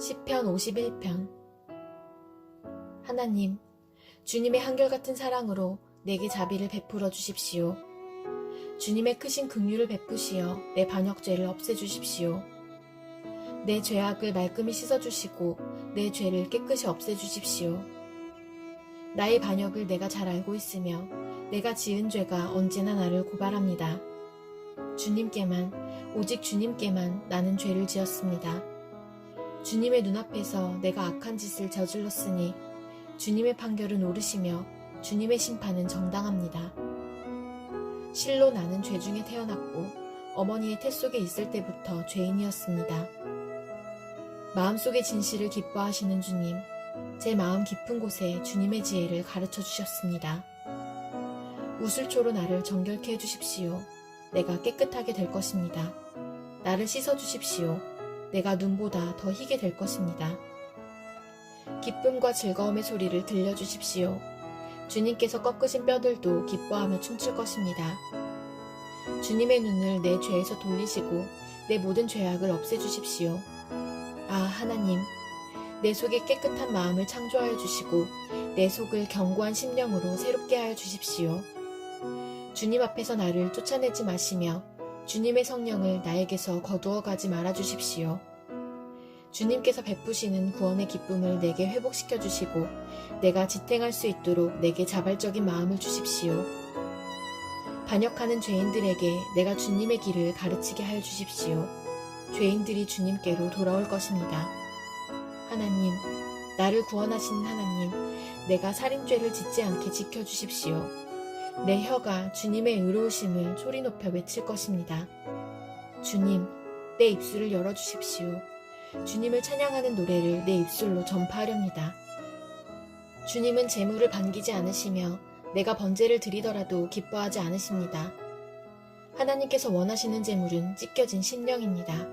시편 51편. 하나님, 주님의 한결같은 사랑으로 내게 자비를 베풀어 주십시오. 주님의 크신 긍휼을 베푸시어 내 반역죄를 없애주십시오. 내 죄악을 말끔히 씻어주시고 내 죄를 깨끗이 없애주십시오. 나의 반역을 내가 잘 알고 있으며 내가 지은 죄가 언제나 나를 고발합니다. 주님께만, 오직 주님께만 나는 죄를 지었습니다. 주님의 눈앞에서 내가 악한 짓을 저질렀으니 주님의 판결은 옳으시며 주님의 심판은 정당합니다. 실로 나는 죄 중에 태어났고 어머니의 태 속에 있을 때부터 죄인이었습니다. 마음속의 진실을 기뻐하시는 주님, 제 마음 깊은 곳에 주님의 지혜를 가르쳐 주셨습니다. 우슬초로 나를 정결케 해주십시오. 내가 깨끗하게 될 것입니다. 나를 씻어주십시오. 내가 눈보다 더 희게 될 것입니다. 기쁨과 즐거움의 소리를 들려주십시오. 주님께서 꺾으신 뼈들도 기뻐하며 춤출 것입니다. 주님의 눈을 내 죄에서 돌리시고 내 모든 죄악을 없애주십시오. 아, 하나님, 내 속에 깨끗한 마음을 창조하여 주시고 내 속을 견고한 심령으로 새롭게 하여 주십시오. 주님 앞에서 나를 쫓아내지 마시며 주님의 성령을 나에게서 거두어 가지 말아 주십시오. 주님께서 베푸시는 구원의 기쁨을 내게 회복시켜 주시고 내가 지탱할 수 있도록 내게 자발적인 마음을 주십시오. 반역하는 죄인들에게 내가 주님의 길을 가르치게 하여 주십시오. 죄인들이 주님께로 돌아올 것입니다. 하나님, 나를 구원하시는 하나님, 내가 살인죄를 짓지 않게 지켜주십시오. 내 혀가 주님의 의로우심을 소리 높여 외칠 것입니다. 주님, 내 입술을 열어주십시오. 주님을 찬양하는 노래를 내 입술로 전파하렵니다. 주님은 재물을 반기지 않으시며 내가 번제를 드리더라도 기뻐하지 않으십니다. 하나님께서 원하시는 재물은 찢겨진 심령입니다.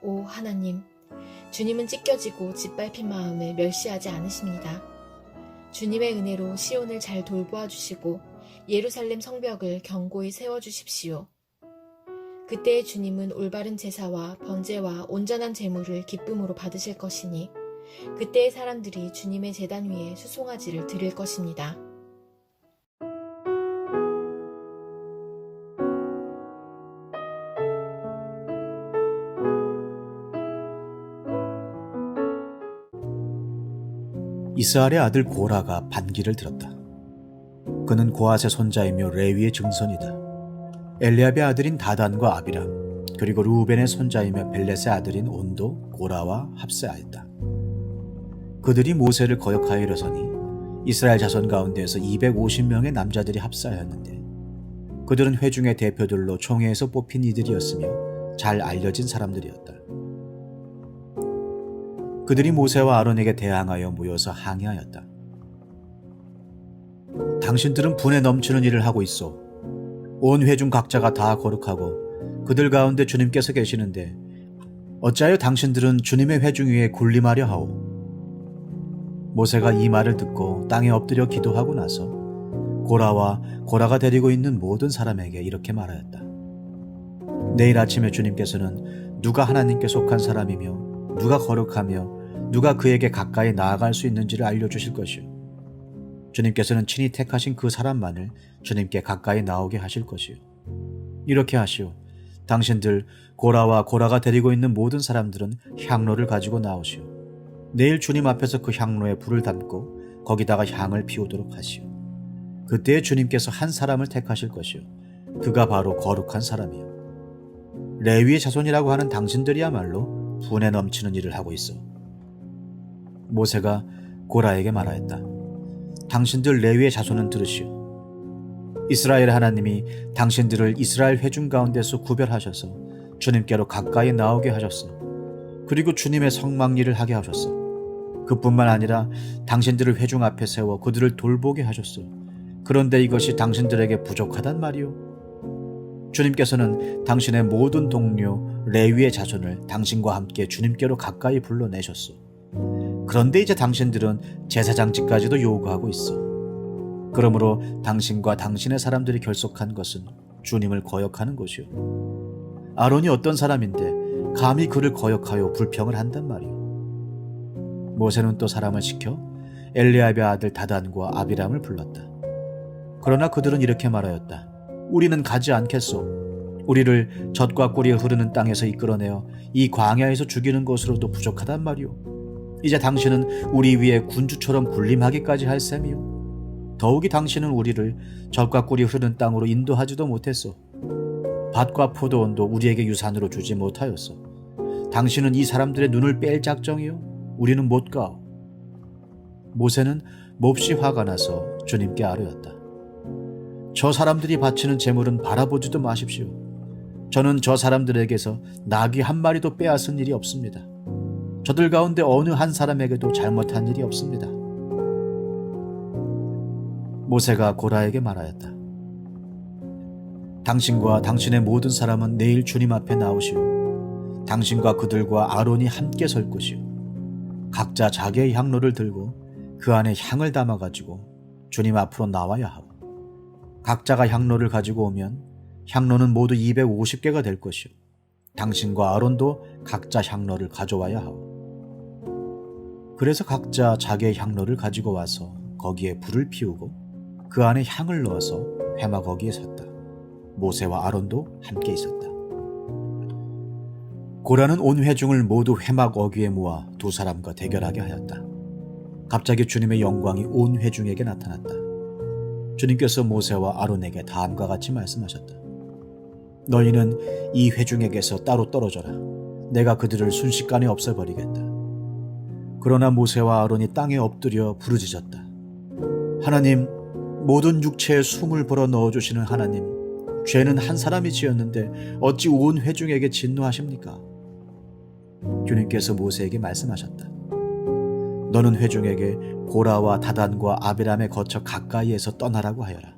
오 하나님, 주님은 찢겨지고 짓밟힌 마음을 멸시하지 않으십니다. 주님의 은혜로 시온을 잘 돌보아 주시고 예루살렘 성벽을 견고히 세워주십시오. 그때의 주님은 올바른 제사와 번제와 온전한 제물을 기쁨으로 받으실 것이니 그때의 사람들이 주님의 제단 위에 수송아지를 드릴 것입니다. 이스라엘의 아들 고라가 반기를 들었다. 그는 고앗의 손자이며 레위의 증손이다. 엘리압의 아들인 다단과 아비람, 그리고 루벤의 손자이며 벨렛의 아들인 온도, 고라와 합세하였다. 그들이 모세를 거역하여 일어서니 이스라엘 자손 가운데에서 250명의 남자들이 합사하였는데 그들은 회중의 대표들로 총회에서 뽑힌 이들이었으며 잘 알려진 사람들이었다. 그들이 모세와 아론에게 대항하여 모여서 항의하였다. 당신들은 분에 넘치는 일을 하고 있어. 온 회중 각자가 다 거룩하고 그들 가운데 주님께서 계시는데 어찌하여 당신들은 주님의 회중 위에 군림하려 하오? 모세가 이 말을 듣고 땅에 엎드려 기도하고 나서 고라와 고라가 데리고 있는 모든 사람에게 이렇게 말하였다. 내일 아침에 주님께서는 누가 하나님께 속한 사람이며 누가 거룩하며 누가 그에게 가까이 나아갈 수 있는지를 알려주실 것이요. 주님께서는 친히 택하신 그 사람만을 주님께 가까이 나오게 하실 것이요. 이렇게 하시오. 당신들 고라와 고라가 데리고 있는 모든 사람들은 향로를 가지고 나오시오. 내일 주님 앞에서 그 향로에 불을 담고 거기다가 향을 피우도록 하시오. 그때 주님께서 한 사람을 택하실 것이요. 그가 바로 거룩한 사람이요. 레위의 자손이라고 하는 당신들이야말로 분에 넘치는 일을 하고 있어. 모세가 고라에게 말하였다. 당신들 레위의 자손은 들으시오. 이스라엘 하나님이 당신들을 이스라엘 회중 가운데서 구별하셔서 주님께로 가까이 나오게 하셨어. 그리고 주님의 성막일을 하게 하셨어. 그뿐만 아니라 당신들을 회중 앞에 세워 그들을 돌보게 하셨어. 그런데 이것이 당신들에게 부족하단 말이오. 주님께서는 당신의 모든 동료 레위의 자손을 당신과 함께 주님께로 가까이 불러내셨어. 그런데 이제 당신들은 제사장직까지도 요구하고 있어. 그러므로 당신과 당신의 사람들이 결속한 것은 주님을 거역하는 것이오. 아론이 어떤 사람인데 감히 그를 거역하여 불평을 한단 말이오. 모세는 또 사람을 시켜 엘리압의 아들 다단과 아비람을 불렀다. 그러나 그들은 이렇게 말하였다. 우리는 가지 않겠소. 우리를 젖과 꿀이 흐르는 땅에서 이끌어내어 이 광야에서 죽이는 것으로도 부족하단 말이오. 이제 당신은 우리 위에 군주처럼 군림하기까지 할 셈이오. 더욱이 당신은 우리를 젖과 꿀이 흐르는 땅으로 인도하지도 못했소. 밭과 포도원도 우리에게 유산으로 주지 못하였소. 당신은 이 사람들의 눈을 뺄 작정이오. 우리는 못 가오. 모세는 몹시 화가 나서 주님께 아뢰었다. 저 사람들이 바치는 제물은 바라보지도 마십시오. 저는 저 사람들에게서 나귀 한 마리도 빼앗은 일이 없습니다. 저들 가운데 어느 한 사람에게도 잘못한 일이 없습니다. 모세가 고라에게 말하였다. 당신과 당신의 모든 사람은 내일 주님 앞에 나오시오. 당신과 그들과 아론이 함께 설 것이오. 각자 자기의 향로를 들고 그 안에 향을 담아가지고 주님 앞으로 나와야 하오. 각자가 향로를 가지고 오면 향로는 모두 250개가 될 것이오. 당신과 아론도 각자 향로를 가져와야 하오. 그래서 각자 자기의 향로를 가지고 와서 거기에 불을 피우고 그 안에 향을 넣어서 회막 거기에 섰다. 모세와 아론도 함께 있었다. 고라는 온 회중을 모두 회막 어귀에 모아 두 사람과 대결하게 하였다. 갑자기 주님의 영광이 온 회중에게 나타났다. 주님께서 모세와 아론에게 다음과 같이 말씀하셨다. 너희는 이 회중에게서 따로 떨어져라. 내가 그들을 순식간에 없애버리겠다. 그러나 모세와 아론이 땅에 엎드려 부르짖었다. 하나님, 모든 육체에 숨을 불어 넣어주시는 하나님, 죄는 한 사람이 지었는데 어찌 온 회중에게 진노하십니까? 주님께서 모세에게 말씀하셨다. 너는 회중에게 고라와 다단과 아비람에 거쳐 가까이에서 떠나라고 하여라.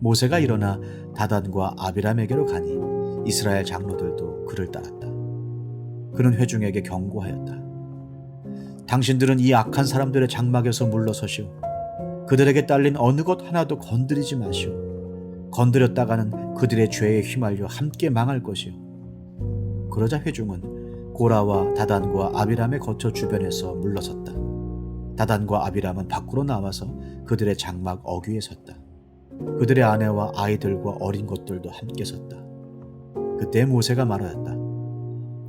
모세가 일어나 다단과 아비람에게로 가니 이스라엘 장로들도 그를 따랐다. 그는 회중에게 경고하였다. 당신들은 이 악한 사람들의 장막에서 물러서시오. 그들에게 딸린 어느 것 하나도 건드리지 마시오. 건드렸다가는 그들의 죄에 휘말려 함께 망할 것이오. 그러자 회중은 고라와 다단과 아비람에 거쳐 주변에서 물러섰다. 다단과 아비람은 밖으로 나와서 그들의 장막 어귀에 섰다. 그들의 아내와 아이들과 어린 것들도 함께 섰다. 그때 모세가 말하였다.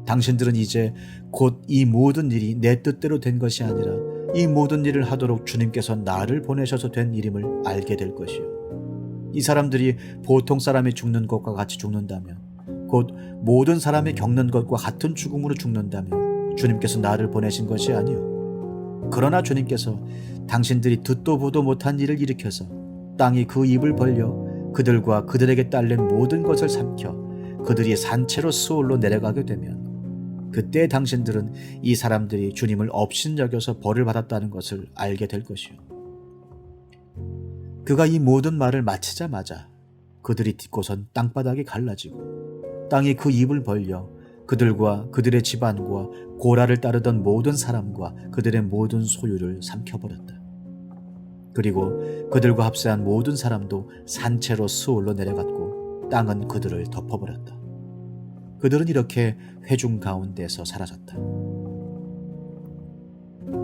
당신들은 이제 곧 이 모든 일이 내 뜻대로 된 것이 아니라 이 모든 일을 하도록 주님께서 나를 보내셔서 된 일임을 알게 될 것이요. 이 사람들이 보통 사람이 죽는 것과 같이 죽는다면 곧 모든 사람이 겪는 것과 같은 죽음으로 죽는다면 주님께서 나를 보내신 것이 아니요. 그러나 주님께서 당신들이 듣도 보도 못한 일을 일으켜서 땅이 그 입을 벌려 그들과 그들에게 딸린 모든 것을 삼켜 그들이 산채로 스올로 내려가게 되면 그때 당신들은 이 사람들이 주님을 업신여겨서 벌을 받았다는 것을 알게 될 것이요. 그가 이 모든 말을 마치자마자 그들이 딛고선 땅바닥이 갈라지고 땅이 그 입을 벌려 그들과 그들의 집안과 고라를 따르던 모든 사람과 그들의 모든 소유를 삼켜버렸다. 그리고 그들과 합세한 모든 사람도 산채로 스올로 내려갔고 땅은 그들을 덮어버렸다. 그들은 이렇게 회중 가운데서 사라졌다.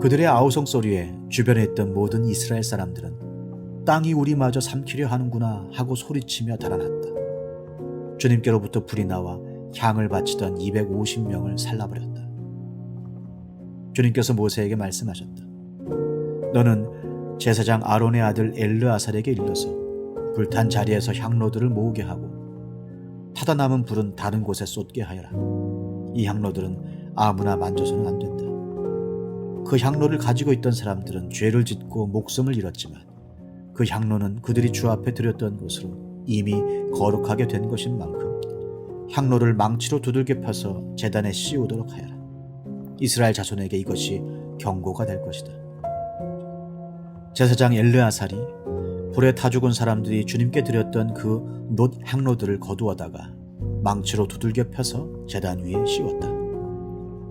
그들의 아우성 소리에 주변에 있던 모든 이스라엘 사람들은 땅이 우리마저 삼키려 하는구나 하고 소리치며 달아났다. 주님께로부터 불이 나와 향을 바치던 250명을 살라버렸다. 주님께서 모세에게 말씀하셨다. 너는 제사장 아론의 아들 엘르아살에게 일러서 불탄 자리에서 향로들을 모으게 하고 타다 남은 불은 다른 곳에 쏟게 하여라. 이 향로들은 아무나 만져서는 안 된다. 그 향로를 가지고 있던 사람들은 죄를 짓고 목숨을 잃었지만 그 향로는 그들이 주 앞에 드렸던 것으로 이미 거룩하게 된 것인 만큼 향로를 망치로 두들겨 펴서 제단에 씌우도록 하여라. 이스라엘 자손에게 이것이 경고가 될 것이다. 제사장 엘르아살이 불에 타 죽은 사람들이 주님께 드렸던 그 놋 향로들을 거두어다가 망치로 두들겨 펴서 제단 위에 씌웠다.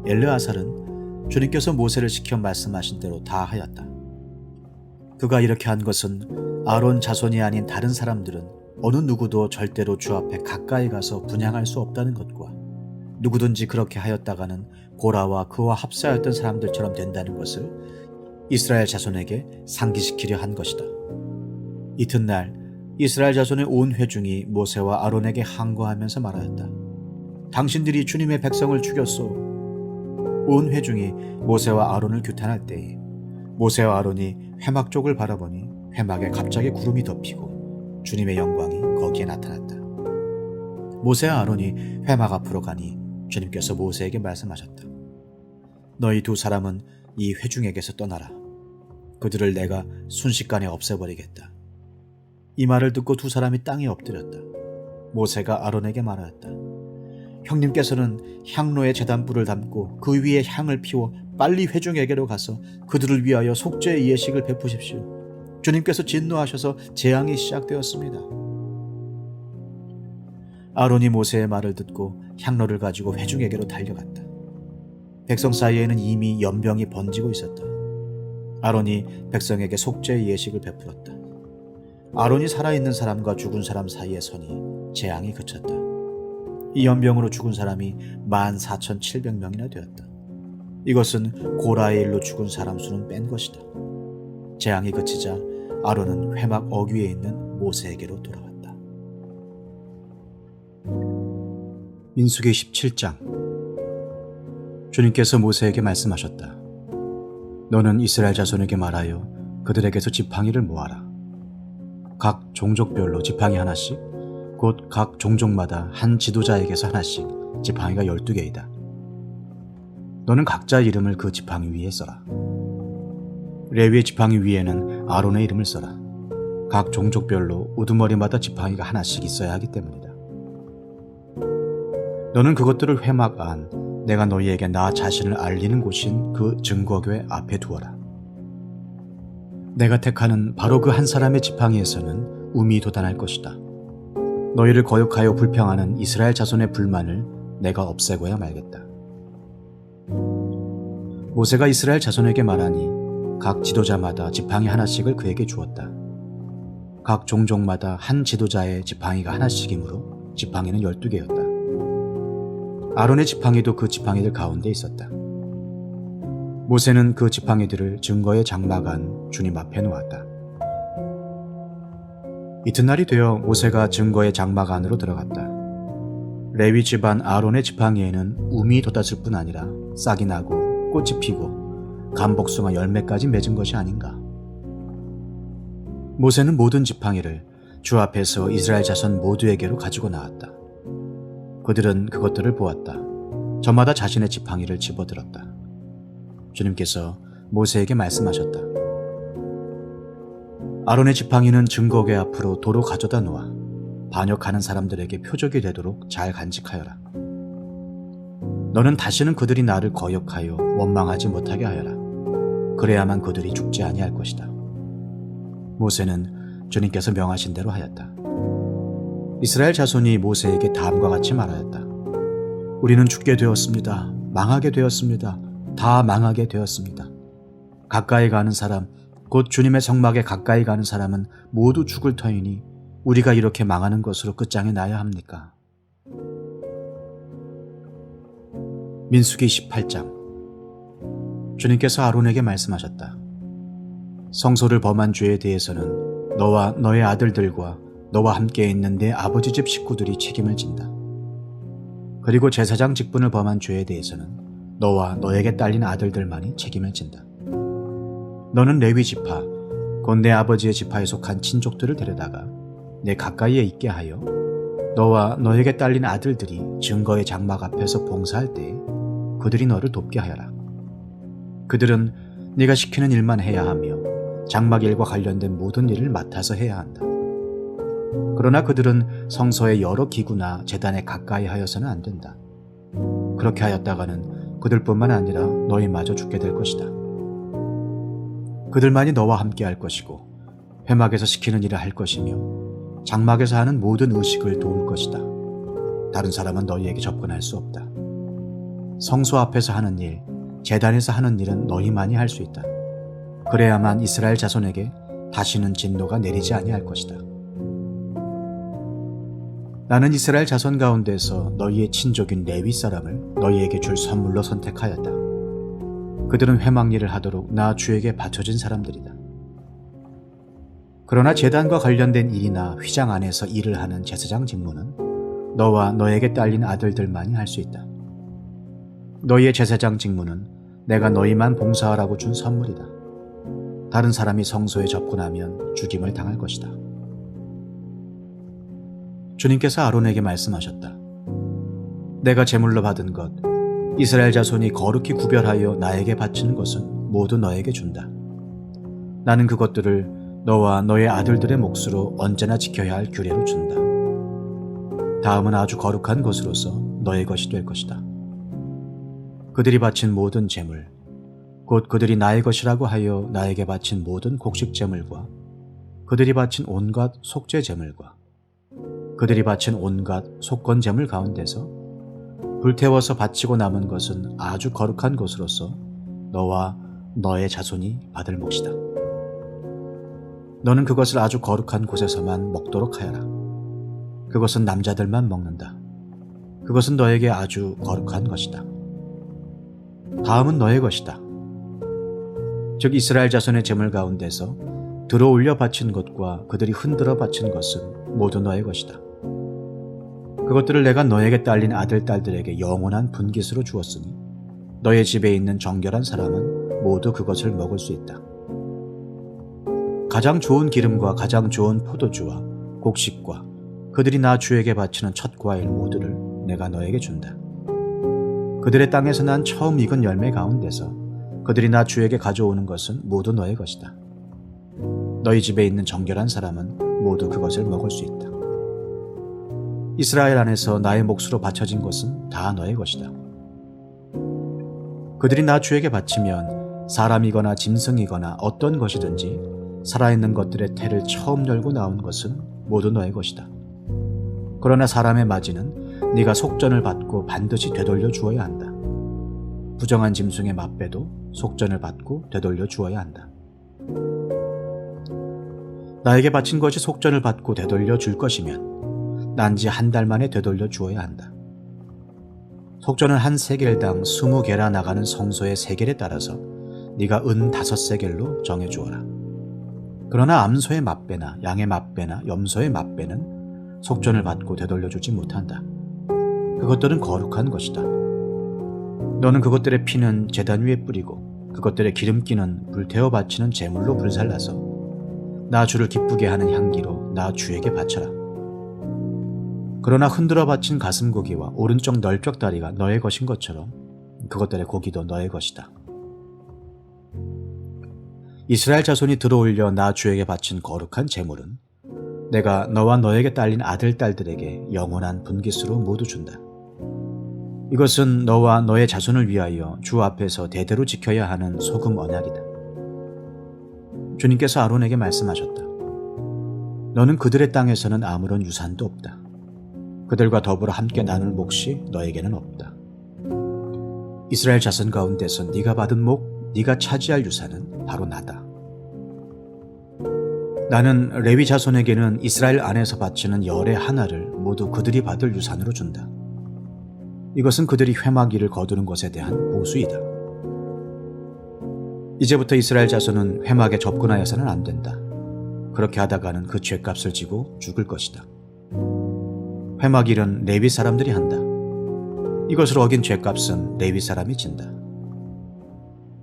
엘르아살은 주님께서 모세를 시켜 말씀하신 대로 다 하였다. 그가 이렇게 한 것은 아론 자손이 아닌 다른 사람들은 어느 누구도 절대로 주 앞에 가까이 가서 분향할 수 없다는 것과 누구든지 그렇게 하였다가는 고라와 그와 합사하였던 사람들처럼 된다는 것을 이스라엘 자손에게 상기시키려 한 것이다. 이튿날 이스라엘 자손의 온 회중이 모세와 아론에게 항거하면서 말하였다. 당신들이 주님의 백성을 죽였소. 온 회중이 모세와 아론을 규탄할 때에 모세와 아론이 회막 쪽을 바라보니 회막에 갑자기 구름이 덮이고 주님의 영광이 거기에 나타났다. 모세와 아론이 회막 앞으로 가니 주님께서 모세에게 말씀하셨다. 너희 두 사람은 이 회중에게서 떠나라. 그들을 내가 순식간에 없애버리겠다. 이 말을 듣고 두 사람이 땅에 엎드렸다. 모세가 아론에게 말하였다. 형님께서는 향로에 제단불을 담고 그 위에 향을 피워 빨리 회중에게로 가서 그들을 위하여 속죄의 예식을 베푸십시오. 주님께서 진노하셔서 재앙이 시작되었습니다. 아론이 모세의 말을 듣고 향로를 가지고 회중에게로 달려갔다. 백성 사이에는 이미 연병이 번지고 있었다. 아론이 백성에게 속죄의 예식을 베풀었다. 아론이 살아있는 사람과 죽은 사람 사이에 서니 재앙이 그쳤다. 이 연병으로 죽은 사람이 14,700명이나 되었다. 이것은 고라의 일로 죽은 사람 수는 뺀 것이다. 재앙이 그치자 아론은 회막 어귀에 있는 모세에게로 돌아왔다. 민수기 17장. 주님께서 모세에게 말씀하셨다. 너는 이스라엘 자손에게 말하여 그들에게서 지팡이를 모아라. 각 종족별로 지팡이 하나씩, 곧 각 종족마다 한 지도자에게서 하나씩 지팡이가 12개이다. 너는 각자 이름을 그 지팡이 위에 써라. 레위의 지팡이 위에는 아론의 이름을 써라. 각 종족별로 우두머리마다 지팡이가 하나씩 있어야 하기 때문이다. 너는 그것들을 회막 안, 내가 너희에게 나 자신을 알리는 곳인 그 증거궤 앞에 두어라. 내가 택하는 바로 그 한 사람의 지팡이에서는 움이 돋아날 것이다. 너희를 거역하여 불평하는 이스라엘 자손의 불만을 내가 없애고야 말겠다. 모세가 이스라엘 자손에게 말하니 각 지도자마다 지팡이 하나씩을 그에게 주었다. 각 종족마다 한 지도자의 지팡이가 하나씩이므로 지팡이는 12개였다. 아론의 지팡이도 그 지팡이들 가운데 있었다. 모세는 그 지팡이들을 증거의 장막 안 주님 앞에 놓았다. 이튿날이 되어 모세가 증거의 장막 안으로 들어갔다. 레위 집안 아론의 지팡이에는 움이 돋았을 뿐 아니라 싹이 나고 꽃이 피고 감복숭아 열매까지 맺은 것이 아닌가. 모세는 모든 지팡이를 주 앞에서 이스라엘 자손 모두에게로 가지고 나왔다. 그들은 그것들을 보았다. 저마다 자신의 지팡이를 집어들었다. 주님께서 모세에게 말씀하셨다. 아론의 지팡이는 증거궤 앞으로 도로 가져다 놓아 반역하는 사람들에게 표적이 되도록 잘 간직하여라. 너는 다시는 그들이 나를 거역하여 원망하지 못하게 하여라. 그래야만 그들이 죽지 아니할 것이다. 모세는 주님께서 명하신 대로 하였다. 이스라엘 자손이 모세에게 다음과 같이 말하였다. 우리는 죽게 되었습니다. 망하게 되었습니다. 다 망하게 되었습니다. 가까이 가는 사람, 곧 주님의 성막에 가까이 가는 사람은 모두 죽을 터이니 우리가 이렇게 망하는 것으로 끝장이 나야 합니까? 민수기 18장. 주님께서 아론에게 말씀하셨다. 성소를 범한 죄에 대해서는 너와 너의 아들들과 너와 함께 있는 내 아버지 집 식구들이 책임을 진다. 그리고 제사장 직분을 범한 죄에 대해서는 너와 너에게 딸린 아들들만이 책임을 진다. 너는 레위 지파, 곧 내 아버지의 지파에 속한 친족들을 데려다가 내 가까이에 있게 하여 너와 너에게 딸린 아들들이 증거의 장막 앞에서 봉사할 때에 그들이 너를 돕게 하여라. 그들은 네가 시키는 일만 해야 하며 장막 일과 관련된 모든 일을 맡아서 해야 한다. 그러나 그들은 성소의 여러 기구나 제단에 가까이 하여서는 안 된다. 그렇게 하였다가는 그들뿐만 아니라 너희마저 죽게 될 것이다. 그들만이 너와 함께 할 것이고 회막에서 시키는 일을 할 것이며 장막에서 하는 모든 의식을 도울 것이다. 다른 사람은 너희에게 접근할 수 없다. 성소 앞에서 하는 일, 제단에서 하는 일은 너희만이 할 수 있다. 그래야만 이스라엘 자손에게 다시는 진노가 내리지 아니할 것이다. 나는 이스라엘 자손 가운데서 너희의 친족인 레위 사람을 너희에게 줄 선물로 선택하였다. 그들은 회막 일을 하도록 나 주에게 바쳐진 사람들이다. 그러나 제단과 관련된 일이나 휘장 안에서 일을 하는 제사장 직무는 너와 너에게 딸린 아들들만이 할 수 있다. 너희의 제사장 직무는 내가 너희만 봉사하라고 준 선물이다. 다른 사람이 성소에 접근하면 죽임을 당할 것이다. 주님께서 아론에게 말씀하셨다. 내가 제물로 받은 것, 이스라엘 자손이 거룩히 구별하여 나에게 바치는 것은 모두 너에게 준다. 나는 그것들을 너와 너의 아들들의 몫으로 언제나 지켜야 할 규례로 준다. 다음은 아주 거룩한 것으로서 너의 것이 될 것이다. 그들이 바친 모든 제물, 곧 그들이 나의 것이라고 하여 나에게 바친 모든 곡식 제물과 그들이 바친 온갖 속죄 제물과 그들이 바친 온갖 속건 제물 가운데서 불태워서 바치고 남은 것은 아주 거룩한 것으로서 너와 너의 자손이 받을 몫이다. 너는 그것을 아주 거룩한 곳에서만 먹도록 하여라. 그것은 남자들만 먹는다. 그것은 너에게 아주 거룩한 것이다. 다음은 너의 것이다. 즉 이스라엘 자손의 제물 가운데서 들어 올려 바친 것과 그들이 흔들어 바친 것은 모두 너의 것이다. 그것들을 내가 너에게 딸린 아들, 딸들에게 영원한 분깃으로 주었으니 너의 집에 있는 정결한 사람은 모두 그것을 먹을 수 있다. 가장 좋은 기름과 가장 좋은 포도주와 곡식과 그들이 나 주에게 바치는 첫 과일 모두를 내가 너에게 준다. 그들의 땅에서 난 처음 익은 열매 가운데서 그들이 나 주에게 가져오는 것은 모두 너의 것이다. 너희 집에 있는 정결한 사람은 모두 그것을 먹을 수 있다. 이스라엘 안에서 나의 몫으로 바쳐진 것은 다 너의 것이다. 그들이 나 주에게 바치면 사람이거나 짐승이거나 어떤 것이든지 살아있는 것들의 태를 처음 열고 나온 것은 모두 너의 것이다. 그러나 사람의 마지는 네가 속전을 받고 반드시 되돌려 주어야 한다. 부정한 짐승의 맛배도 속전을 받고 되돌려 주어야 한다. 나에게 바친 것이 속전을 받고 되돌려 줄 것이면 난지 한 달 만에 되돌려 주어야 한다. 속전은 한 세겔당 20개라 나가는 성소의 세겔에 따라서 네가 은 5세겔로 정해 주어라. 그러나 암소의 맛배나 양의 맛배나 염소의 맛배는 속전을 받고 되돌려 주지 못한다. 그것들은 거룩한 것이다. 너는 그것들의 피는 제단 위에 뿌리고 그것들의 기름기는 불태워 바치는 제물로 불살라서 나 주를 기쁘게 하는 향기로 나 주에게 바쳐라. 그러나 흔들어 바친 가슴고기와 오른쪽 널쩍다리가 너의 것인 것처럼 그것들의 고기도 너의 것이다. 이스라엘 자손이 들어올려 나 주에게 바친 거룩한 제물은 내가 너와 너에게 딸린 아들, 딸들에게 영원한 분깃으로 모두 준다. 이것은 너와 너의 자손을 위하여 주 앞에서 대대로 지켜야 하는 소금 언약이다. 주님께서 아론에게 말씀하셨다. 너는 그들의 땅에서는 아무런 유산도 없다. 그들과 더불어 함께 나눌 몫이 너에게는 없다. 이스라엘 자손 가운데서 네가 받은 목, 네가 차지할 유산은 바로 나다. 나는 레위 자손에게는 이스라엘 안에서 바치는 열의 하나를 모두 그들이 받을 유산으로 준다. 이것은 그들이 회막일을 거두는 것에 대한 보수이다. 이제부터 이스라엘 자손은 회막에 접근하여서는 안 된다. 그렇게 하다가는 그 죄값을 지고 죽을 것이다. 회막일은 레위 사람들이 한다. 이것을 어긴 죄값은 레위 사람이 진다.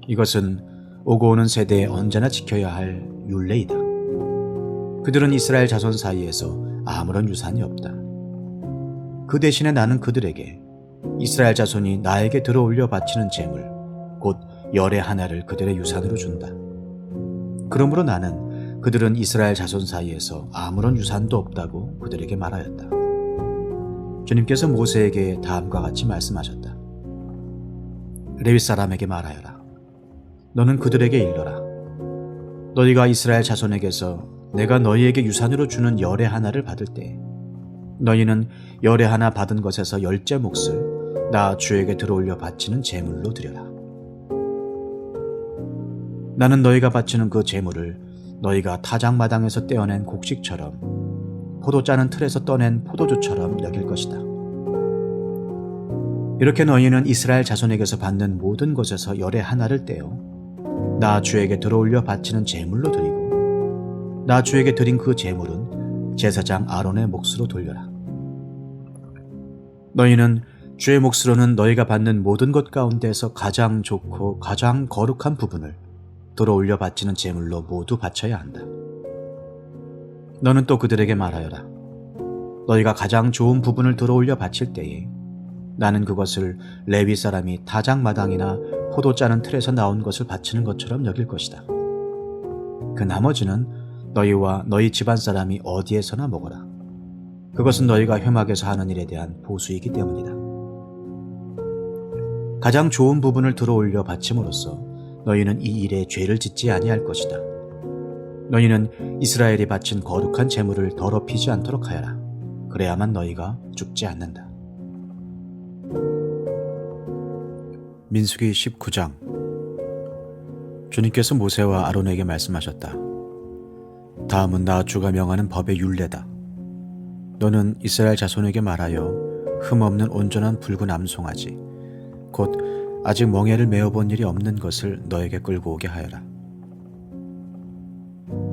이것은 오고 오는 세대에 언제나 지켜야 할 율례이다. 그들은 이스라엘 자손 사이에서 아무런 유산이 없다. 그 대신에 나는 그들에게 이스라엘 자손이 나에게 들어올려 바치는 제물, 곧 열의 하나를 그들의 유산으로 준다. 그러므로 나는 그들은 이스라엘 자손 사이에서 아무런 유산도 없다고 그들에게 말하였다. 주님께서 모세에게 다음과 같이 말씀하셨다. 레위 사람에게 말하여라. 너는 그들에게 일러라. 너희가 이스라엘 자손에게서 내가 너희에게 유산으로 주는 열의 하나를 받을 때 너희는 열의 하나 받은 것에서 10째 몫을 나 주에게 들어올려 바치는 제물로 드려라. 나는 너희가 바치는 그 제물을 너희가 타작마당에서 떼어낸 곡식처럼 포도 짜는 틀에서 떠낸 포도주처럼 여길 것이다. 이렇게 너희는 이스라엘 자손에게서 받는 모든 것에서 열의 하나를 떼어 나 주에게 들어올려 바치는 제물로 드리고 나 주에게 드린 그 제물은 제사장 아론의 몫으로 돌려라. 너희는 주의 몫으로는 너희가 받는 모든 것 가운데에서 가장 좋고 가장 거룩한 부분을 들어올려 바치는 제물로 모두 바쳐야 한다. 너는 또 그들에게 말하여라. 너희가 가장 좋은 부분을 들어올려 바칠 때에 나는 그것을 레위 사람이 타작마당이나 포도 짜는 틀에서 나온 것을 바치는 것처럼 여길 것이다. 그 나머지는 너희와 너희 집안 사람이 어디에서나 먹어라. 그것은 너희가 회막에서 하는 일에 대한 보수이기 때문이다. 가장 좋은 부분을 들어올려 바침으로써 너희는 이 일에 죄를 짓지 아니할 것이다. 너희는 이스라엘이 바친 거룩한 제물을 더럽히지 않도록 하여라. 그래야만 너희가 죽지 않는다. 민수기 19장. 주님께서 모세와 아론에게 말씀하셨다. 다음은 나 주가 명하는 법의 율례다. 너는 이스라엘 자손에게 말하여 흠없는 온전한 붉은 암송아지 곧 아직 멍에를 메어본 일이 없는 것을 너에게 끌고 오게 하여라.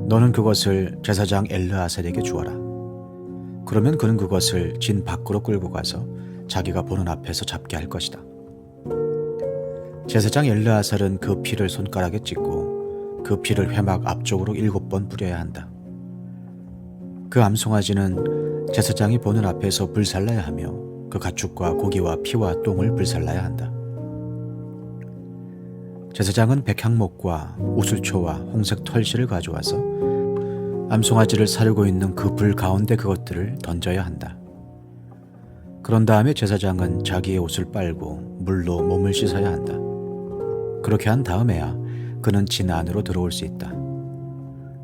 너는 그것을 제사장 엘르아셀에게 주어라. 그러면 그는 그것을 진 밖으로 끌고 가서 자기가 보는 앞에서 잡게 할 것이다. 제사장 엘르아셀은 그 피를 손가락에 찍고 그 피를 회막 앞쪽으로 7번 뿌려야 한다. 그 암송아지는 제사장이 보는 앞에서 불살라야 하며 그 가축과 고기와 피와 똥을 불살라야 한다. 제사장은 백향목과 우슬초와 홍색 털실을 가져와서 암송아지를 사르고 있는 그 불 가운데 그것들을 던져야 한다. 그런 다음에 제사장은 자기의 옷을 빨고 물로 몸을 씻어야 한다. 그렇게 한 다음에야 그는 진 안으로 들어올 수 있다.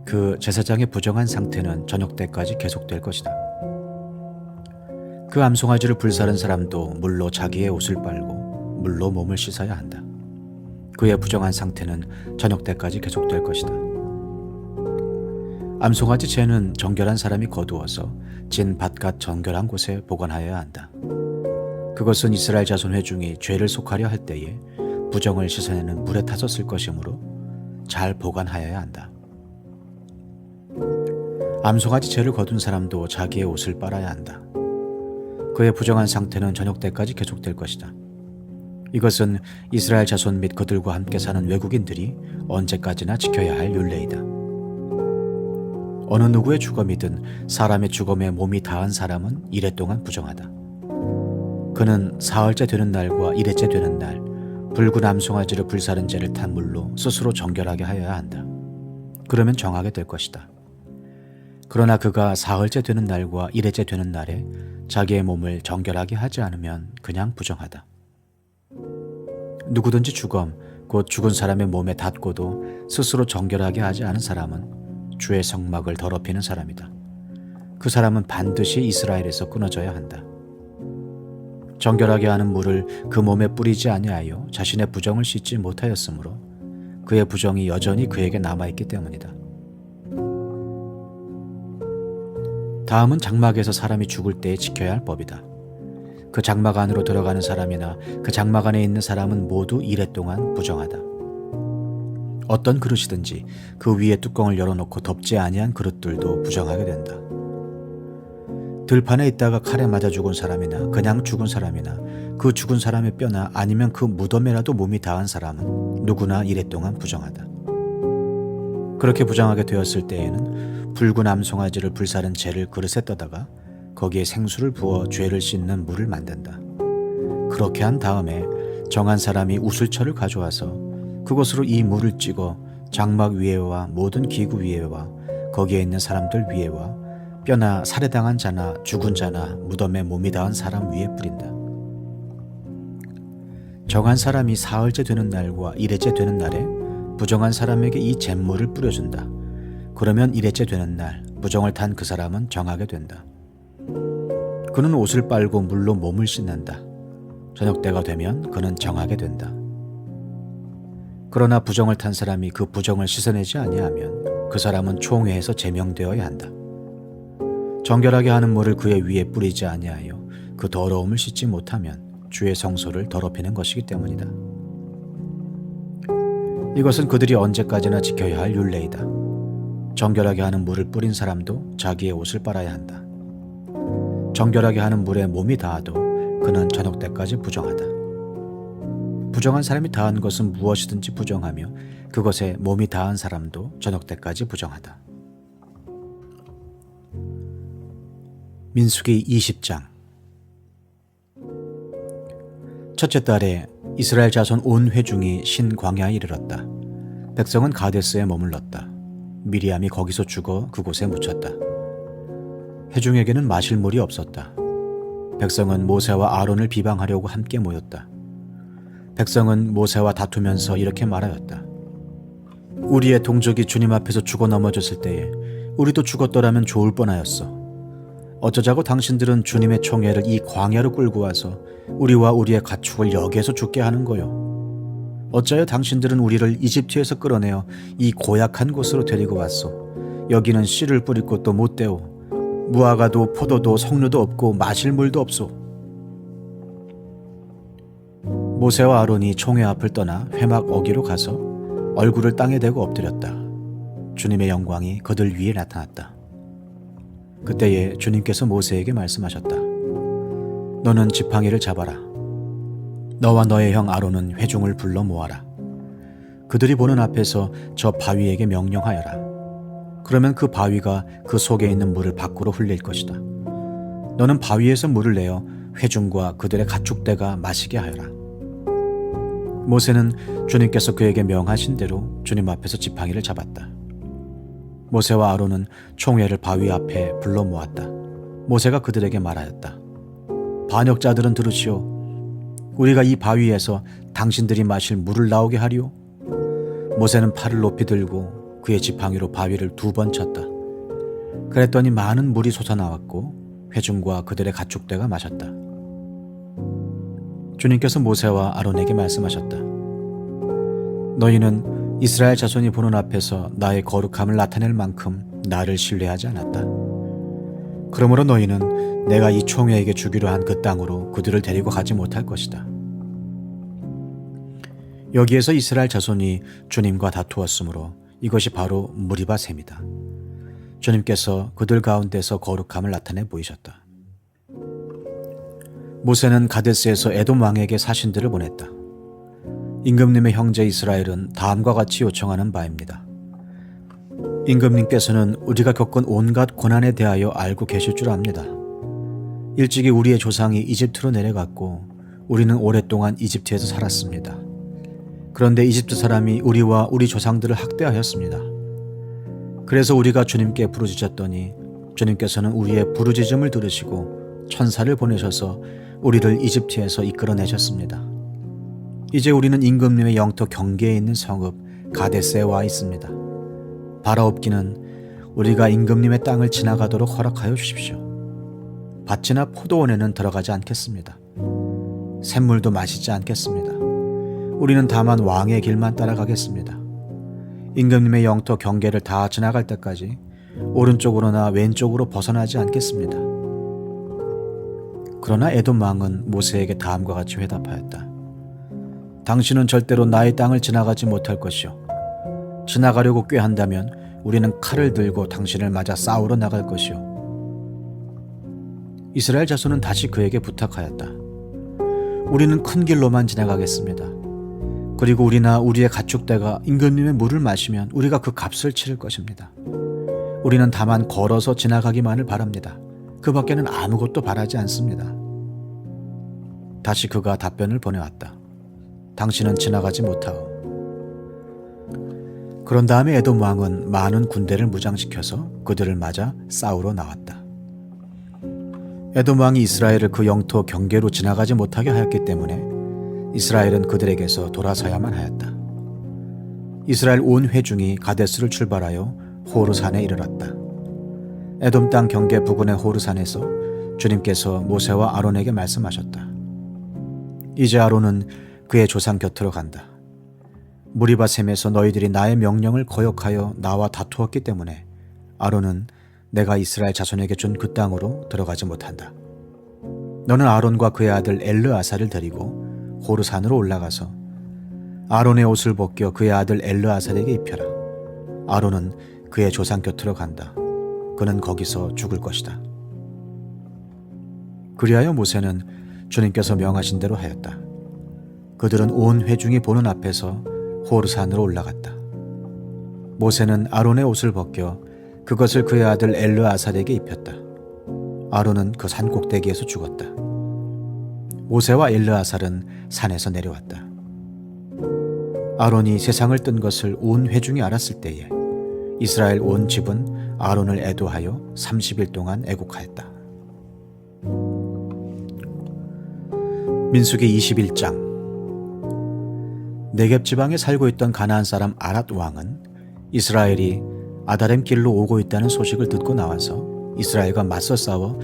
그 제사장의 부정한 상태는 저녁 때까지 계속될 것이다. 그 암송아지를 불사른 사람도 물로 자기의 옷을 빨고 물로 몸을 씻어야 한다. 그의 부정한 상태는 저녁 때까지 계속될 것이다. 암송아지 죄는 정결한 사람이 거두어서 진 바깥 정결한 곳에 보관하여야 한다. 그것은 이스라엘 자손 회중이 죄를 속하려 할 때에 부정을 씻어내는 물에 타서 쓸 것이므로 잘 보관하여야 한다. 암송아지 죄를 거둔 사람도 자기의 옷을 빨아야 한다. 그의 부정한 상태는 저녁 때까지 계속될 것이다. 이것은 이스라엘 자손 및 그들과 함께 사는 외국인들이 언제까지나 지켜야 할 율례이다. 어느 누구의 주검이든 사람의 주검에 몸이 닿은 사람은 이래 동안 부정하다. 그는 사흘째 되는 날과 일회째 되는 날 붉은 암송아지를 불사른 죄를 탄 물로 스스로 정결하게 하여야 한다. 그러면 정하게 될 것이다. 그러나 그가 사흘째 되는 날과 일회째 되는 날에 자기의 몸을 정결하게 하지 않으면 그냥 부정하다. 누구든지 주검, 곧 죽은 사람의 몸에 닿고도 스스로 정결하게 하지 않은 사람은 주의 성막을 더럽히는 사람이다. 그 사람은 반드시 이스라엘에서 끊어져야 한다. 정결하게 하는 물을 그 몸에 뿌리지 아니하여 자신의 부정을 씻지 못하였으므로 그의 부정이 여전히 그에게 남아있기 때문이다. 다음은 장막에서 사람이 죽을 때에 지켜야 할 법이다. 그 장막 안으로 들어가는 사람이나 그 장막 안에 있는 사람은 모두 이래 동안 부정하다. 어떤 그릇이든지 그 위에 뚜껑을 열어놓고 덮지 아니한 그릇들도 부정하게 된다. 들판에 있다가 칼에 맞아 죽은 사람이나 그냥 죽은 사람이나 그 죽은 사람의 뼈나 아니면 그 무덤에라도 몸이 닿은 사람은 누구나 이래 동안 부정하다. 그렇게 부정하게 되었을 때에는 붉은 암송아지를 불사른 재를 그릇에 떠다가 거기에 생수를 부어 죄를 씻는 물을 만든다. 그렇게 한 다음에 정한 사람이 우슬초를 가져와서 그것으로 이 물을 찍어 장막 위에와 모든 기구 위에와 거기에 있는 사람들 위에와 뼈나 살해당한 자나 죽은 자나 무덤에 몸이 닿은 사람 위에 뿌린다. 정한 사람이 사흘째 되는 날과 일회째 되는 날에 부정한 사람에게 이 잿물을 뿌려준다. 그러면 일회째 되는 날 부정을 탄 그 사람은 정하게 된다. 그는 옷을 빨고 물로 몸을 씻는다. 저녁 때가 되면 그는 정하게 된다. 그러나 부정을 탄 사람이 그 부정을 씻어내지 아니하면 그 사람은 총회에서 제명되어야 한다. 정결하게 하는 물을 그의 위에 뿌리지 아니하여 그 더러움을 씻지 못하면 주의 성소를 더럽히는 것이기 때문이다. 이것은 그들이 언제까지나 지켜야 할 율례이다. 정결하게 하는 물을 뿌린 사람도 자기의 옷을 빨아야 한다. 정결하게 하는 물에 몸이 닿아도 그는 저녁 때까지 부정하다. 부정한 사람이 닿은 것은 무엇이든지 부정하며 그것에 몸이 닿은 사람도 저녁 때까지 부정하다. 민수기 20장. 첫째 달에 이스라엘 자손 온 회중이 신 광야에 이르렀다. 백성은 가데스에 머물렀다. 미리암이 거기서 죽어 그곳에 묻혔다. 회중에게는 마실 물이 없었다. 백성은 모세와 아론을 비방하려고 함께 모였다. 백성은 모세와 다투면서 이렇게 말하였다. 우리의 동족이 주님 앞에서 죽어 넘어졌을 때에 우리도 죽었더라면 좋을 뻔하였어. 어쩌자고 당신들은 주님의 총회를 이 광야로 끌고 와서 우리와 우리의 가축을 여기에서 죽게 하는 거요. 어찌하여 당신들은 우리를 이집트에서 끌어내어 이 고약한 곳으로 데리고 왔소. 여기는 씨를 뿌릴 곳도 못 되오. 무화과도 포도도 석류도 없고 마실 물도 없소. 모세와 아론이 총회 앞을 떠나 회막 어기로 가서 얼굴을 땅에 대고 엎드렸다. 주님의 영광이 그들 위에 나타났다. 그때에 주님께서 모세에게 말씀하셨다. 너는 지팡이를 잡아라. 너와 너의 형 아론은 회중을 불러 모아라. 그들이 보는 앞에서 저 바위에게 명령하여라. 그러면 그 바위가 그 속에 있는 물을 밖으로 흘릴 것이다. 너는 바위에서 물을 내어 회중과 그들의 가축대가 마시게 하여라. 모세는 주님께서 그에게 명하신 대로 주님 앞에서 지팡이를 잡았다. 모세와 아론은 총회를 바위 앞에 불러 모았다. 모세가 그들에게 말하였다. 반역자들은 들으시오. 우리가 이 바위에서 당신들이 마실 물을 나오게 하리오. 모세는 팔을 높이 들고 그의 지팡이로 바위를 2번 쳤다. 그랬더니 많은 물이 솟아나왔고 회중과 그들의 가축대가 마셨다. 주님께서 모세와 아론에게 말씀하셨다. 너희는 이스라엘 자손이 보는 앞에서 나의 거룩함을 나타낼 만큼 나를 신뢰하지 않았다. 그러므로 너희는 내가 이 총회에게 주기로 한 그 땅으로 그들을 데리고 가지 못할 것이다. 여기에서 이스라엘 자손이 주님과 다투었으므로 이것이 바로 무리바 셈이다. 주님께서 그들 가운데서 거룩함을 나타내 보이셨다. 모세는 가데스에서 에돔 왕에게 사신들을 보냈다. 임금님의 형제 이스라엘은 다음과 같이 요청하는 바입니다. 임금님께서는 우리가 겪은 온갖 고난에 대하여 알고 계실 줄 압니다. 일찍이 우리의 조상이 이집트로 내려갔고 우리는 오랫동안 이집트에서 살았습니다. 그런데 이집트 사람이 우리와 우리 조상들을 학대하였습니다. 그래서 우리가 주님께 부르짖었더니 주님께서는 우리의 부르짖음을 들으시고 천사를 보내셔서 우리를 이집트에서 이끌어내셨습니다. 이제 우리는 임금님의 영토 경계에 있는 성읍 가데스에 와 있습니다. 바라옵기는 우리가 임금님의 땅을 지나가도록 허락하여 주십시오. 밭이나 포도원에는 들어가지 않겠습니다. 샘물도 마시지 않겠습니다. 우리는 다만 왕의 길만 따라가겠습니다. 임금님의 영토 경계를 다 지나갈 때까지 오른쪽으로나 왼쪽으로 벗어나지 않겠습니다. 그러나 에돔 왕은 모세에게 다음과 같이 회답하였다. 당신은 절대로 나의 땅을 지나가지 못할 것이요. 지나가려고 꾀한다면 우리는 칼을 들고 당신을 맞아 싸우러 나갈 것이요. 이스라엘 자손은 다시 그에게 부탁하였다. 우리는 큰 길로만 지나가겠습니다. 그리고 우리나 우리의 가축대가 임금님의 물을 마시면 우리가 그 값을 치를 것입니다. 우리는 다만 걸어서 지나가기만을 바랍니다. 그 밖에는 아무것도 바라지 않습니다. 다시 그가 답변을 보내왔다. 당신은 지나가지 못하오. 그런 다음에 에돔 왕은 많은 군대를 무장시켜서 그들을 맞아 싸우러 나왔다. 에돔 왕이 이스라엘을 그 영토 경계로 지나가지 못하게 하였기 때문에 이스라엘은 그들에게서 돌아서야만 하였다. 이스라엘 온 회중이 가데스를 출발하여 호르산에 이르렀다. 에돔 땅 경계 부근의 호르산에서 주님께서 모세와 아론에게 말씀하셨다. 이제 아론은 그의 조상 곁으로 간다. 무리바 셈에서 너희들이 나의 명령을 거역하여 나와 다투었기 때문에 아론은 내가 이스라엘 자손에게 준 그 땅으로 들어가지 못한다. 너는 아론과 그의 아들 엘르아사를 데리고 호르산으로 올라가서 아론의 옷을 벗겨 그의 아들 엘르아살에게 입혀라. 아론은 그의 조상 곁으로 간다. 그는 거기서 죽을 것이다. 그리하여 모세는 주님께서 명하신 대로 하였다. 그들은 온 회중이 보는 앞에서 호르산으로 올라갔다. 모세는 아론의 옷을 벗겨 그것을 그의 아들 엘르아살에게 입혔다. 아론은 그 산 꼭대기에서 죽었다. 모세와 엘르아살은 산에서 내려왔다. 아론이 세상을 뜬 것을 온 회중이 알았을 때에 이스라엘 온 집은 아론을 애도하여 30일 동안 애곡하였다. 민수기 21장. 네겝 지방에 살고 있던 가나안 사람 아랏 왕은 이스라엘이 아다렘 길로 오고 있다는 소식을 듣고 나와서 이스라엘과 맞서 싸워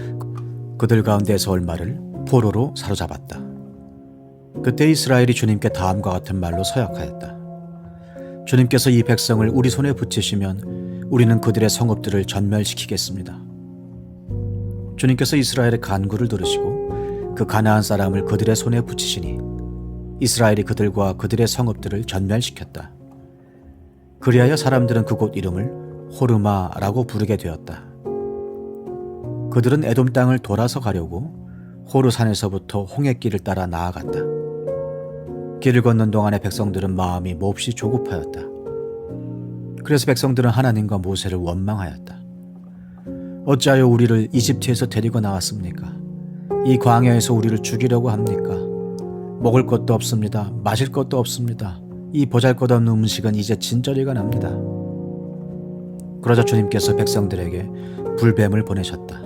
그들 가운데서 얼마를 포로로 사로잡았다. 그때 이스라엘이 주님께 다음과 같은 말로 서약하였다. 주님께서 이 백성을 우리 손에 붙이시면 우리는 그들의 성읍들을 전멸시키겠습니다. 주님께서 이스라엘의 간구를 들으시고 그 가나안 사람을 그들의 손에 붙이시니 이스라엘이 그들과 그들의 성읍들을 전멸시켰다. 그리하여 사람들은 그곳 이름을 호르마라고 부르게 되었다. 그들은 에돔 땅을 돌아서 가려고 호르산에서부터 홍해길을 따라 나아갔다. 길을 걷는 동안에 백성들은 마음이 몹시 조급하였다. 그래서 백성들은 하나님과 모세를 원망하였다. 어찌하여 우리를 이집트에서 데리고 나왔습니까? 이 광야에서 우리를 죽이려고 합니까? 먹을 것도 없습니다. 마실 것도 없습니다. 이 보잘것없는 음식은 이제 진저리가 납니다. 그러자 주님께서 백성들에게 불뱀을 보내셨다.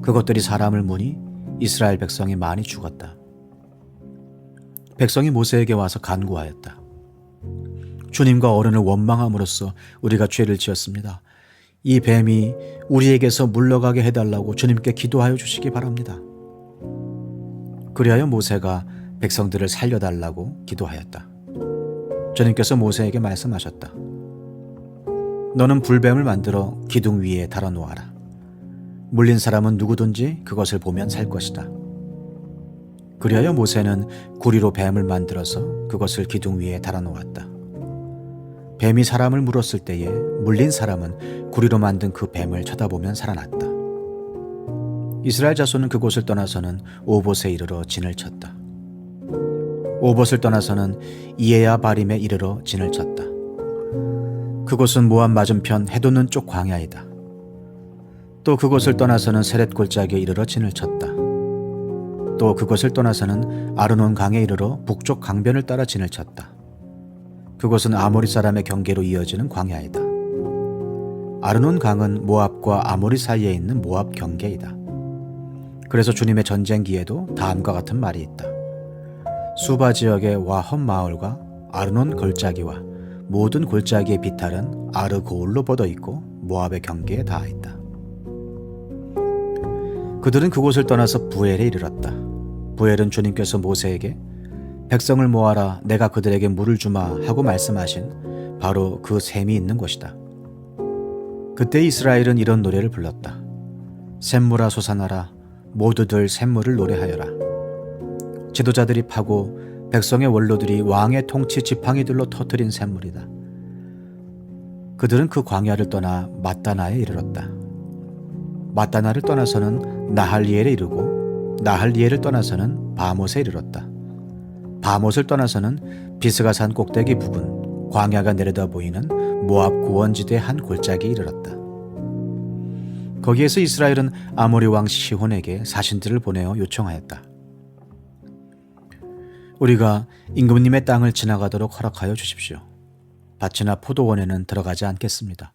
그것들이 사람을 무니 이스라엘 백성이 많이 죽었다. 백성이 모세에게 와서 간구하였다. 주님과 어른을 원망함으로써 우리가 죄를 지었습니다. 이 뱀이 우리에게서 물러가게 해달라고 주님께 기도하여 주시기 바랍니다. 그리하여 모세가 백성들을 살려달라고 기도하였다. 주님께서 모세에게 말씀하셨다. 너는 불뱀을 만들어 기둥 위에 달아놓아라. 물린 사람은 누구든지 그것을 보면 살 것이다. 그리하여 모세는 구리로 뱀을 만들어서 그것을 기둥 위에 달아놓았다. 뱀이 사람을 물었을 때에 물린 사람은 구리로 만든 그 뱀을 쳐다보면 살아났다. 이스라엘 자손은 그곳을 떠나서는 오봇에 이르러 진을 쳤다. 오봇을 떠나서는 이에야 바림에 이르러 진을 쳤다. 그곳은 모압 맞은편 해돋는 쪽 광야이다. 또 그곳을 떠나서는 세렛 골짜기에 이르러 진을 쳤다. 또 그곳을 떠나서는 아르논 강에 이르러 북쪽 강변을 따라 진을 쳤다. 그곳은 아모리 사람의 경계로 이어지는 광야이다. 아르논 강은 모압과 아모리 사이에 있는 모압 경계이다. 그래서 주님의 전쟁기에도 다음과 같은 말이 있다. 수바 지역의 와험 마을과 아르논 골짜기와 모든 골짜기의 비탈은 아르고울로 뻗어 있고 모압의 경계에 닿아 있다. 그들은 그곳을 떠나서 부엘에 이르렀다. 부엘은 주님께서 모세에게 백성을 모아라 내가 그들에게 물을 주마 하고 말씀하신 바로 그 샘이 있는 곳이다. 그때 이스라엘은 이런 노래를 불렀다. 샘물아 솟아나라 모두들 샘물을 노래하여라. 지도자들이 파고 백성의 원로들이 왕의 통치 지팡이들로 터뜨린 샘물이다. 그들은 그 광야를 떠나 마따나에 이르렀다. 마따나를 떠나서는 나할리엘에 이르고 나할리엘을 떠나서는 바못에 이르렀다. 바못을 떠나서는 비스가산 꼭대기 부근 광야가 내려다 보이는 모압 고원지대 한 골짜기에 이르렀다. 거기에서 이스라엘은 아모리 왕 시혼에게 사신들을 보내어 요청하였다. 우리가 임금님의 땅을 지나가도록 허락하여 주십시오. 밭이나 포도원에는 들어가지 않겠습니다.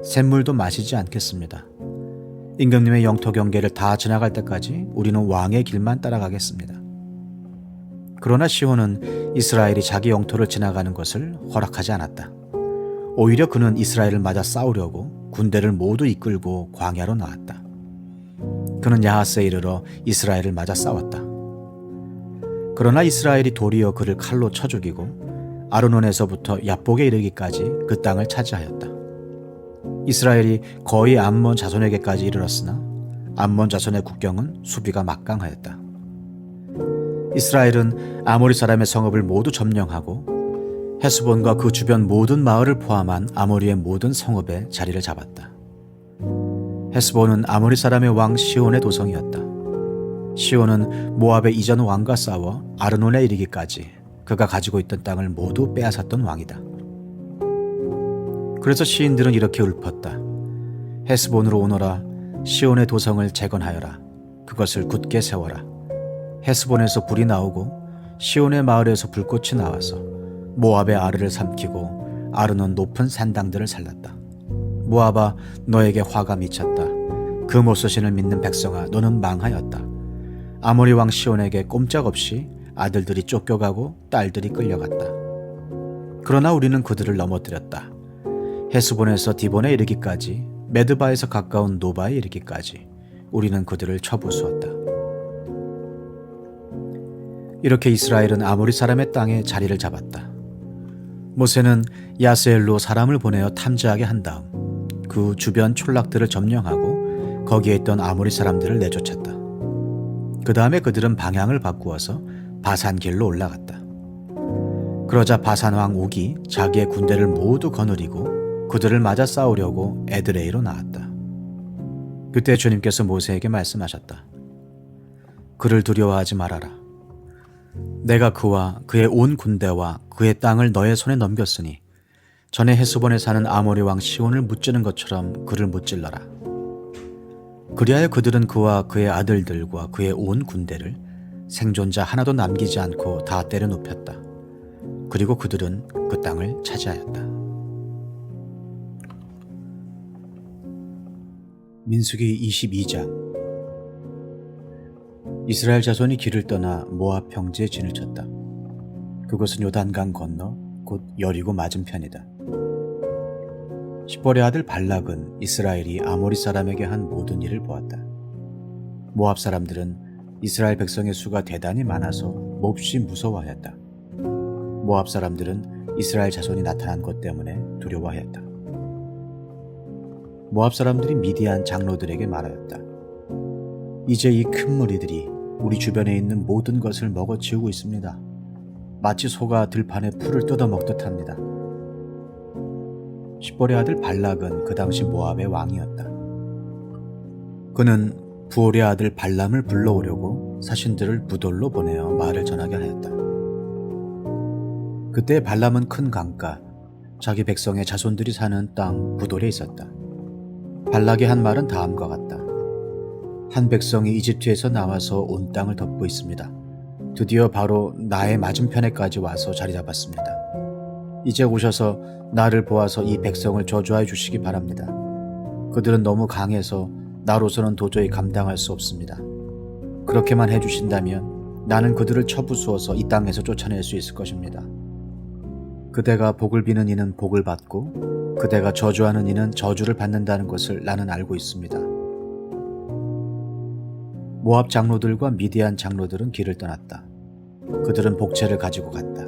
샘물도 마시지 않겠습니다. 임금님의 영토 경계를 다 지나갈 때까지 우리는 왕의 길만 따라가겠습니다. 그러나 시혼은 이스라엘이 자기 영토를 지나가는 것을 허락하지 않았다. 오히려 그는 이스라엘을 맞아 싸우려고 군대를 모두 이끌고 광야로 나왔다. 그는 야하스에 이르러 이스라엘을 맞아 싸웠다. 그러나 이스라엘이 도리어 그를 칼로 쳐 죽이고 아르논에서부터 야복에 이르기까지 그 땅을 차지하였다. 이스라엘이 거의 암몬 자손에게까지 이르렀으나 암몬 자손의 국경은 수비가 막강하였다. 이스라엘은 아모리 사람의 성읍을 모두 점령하고 헤스본과 그 주변 모든 마을을 포함한 아모리의 모든 성읍에 자리를 잡았다. 헤스본은 아모리 사람의 왕 시온의 도성이었다. 시온은 모압의 이전 왕과 싸워 아르논에 이르기까지 그가 가지고 있던 땅을 모두 빼앗았던 왕이다. 그래서 시인들은 이렇게 읊었다. 헤스본으로 오너라. 시온의 도성을 재건하여라. 그것을 굳게 세워라. 헤스본에서 불이 나오고 시온의 마을에서 불꽃이 나와서 모압의 아르를 삼키고 아르논 높은 산당들을 살랐다. 모압아, 너에게 화가 미쳤다. 그 모소신을 믿는 백성아, 너는 망하였다. 아모리 왕 시온에게 꼼짝없이 아들들이 쫓겨가고 딸들이 끌려갔다. 그러나 우리는 그들을 넘어뜨렸다. 헤스본에서 디본에 이르기까지, 메드바에서 가까운 노바에 이르기까지 우리는 그들을 쳐부수었다. 이렇게 이스라엘은 아모리 사람의 땅에 자리를 잡았다. 모세는 야스엘로 사람을 보내어 탐지하게 한 다음 그 주변 촌락들을 점령하고 거기에 있던 아모리 사람들을 내쫓았다. 그 다음에 그들은 방향을 바꾸어서 바산 길로 올라갔다. 그러자 바산 왕 옥이 자기의 군대를 모두 거느리고 그들을 맞아 싸우려고 에드레이로 나왔다. 그때 주님께서 모세에게 말씀하셨다. 그를 두려워하지 말아라. 내가 그와 그의 온 군대와 그의 땅을 너의 손에 넘겼으니 전에 헤스본에 사는 아모리 왕 시온을 무찌른 것처럼 그를 무찔러라. 그리하여 그들은 그와 그의 아들들과 그의 온 군대를 생존자 하나도 남기지 않고 다 때려 눕혔다. 그리고 그들은 그 땅을 차지하였다. 민수기 22장. 이스라엘 자손이 길을 떠나 모압 평지에 진을 쳤다. 그것은 요단강 건너 곧 여리고 맞은편이다. 십볼의 아들 발락은 이스라엘이 아모리 사람에게 한 모든 일을 보았다. 모압 사람들은 이스라엘 백성의 수가 대단히 많아서 몹시 무서워하였다. 모압 사람들은 이스라엘 자손이 나타난 것 때문에 두려워하였다. 모압 사람들이 미디안 장로들에게 말하였다. 이제 이 큰 무리들이 우리 주변에 있는 모든 것을 먹어치우고 있습니다. 마치 소가 들판에 풀을 뜯어먹듯 합니다. 십볼의 아들 발락은 그 당시 모압의 왕이었다. 그는 부올의 아들 발람을 불러오려고 사신들을 부돌로 보내어 말을 전하게 하였다. 그때 발람은 큰 강가, 자기 백성의 자손들이 사는 땅 부돌에 있었다. 발락이 한 말은 다음과 같다. 한 백성이 이집트에서 나와서 온 땅을 덮고 있습니다. 드디어 바로 나의 맞은편에까지 와서 자리 잡았습니다. 이제 오셔서 나를 보아서 이 백성을 저주하여 주시기 바랍니다. 그들은 너무 강해서 나로서는 도저히 감당할 수 없습니다. 그렇게만 해주신다면 나는 그들을 쳐부수어서 이 땅에서 쫓아낼 수 있을 것입니다. 그대가 복을 비는 이는 복을 받고 그대가 저주하는 이는 저주를 받는다는 것을 나는 알고 있습니다. 모압 장로들과 미디안 장로들은 길을 떠났다. 그들은 복채를 가지고 갔다.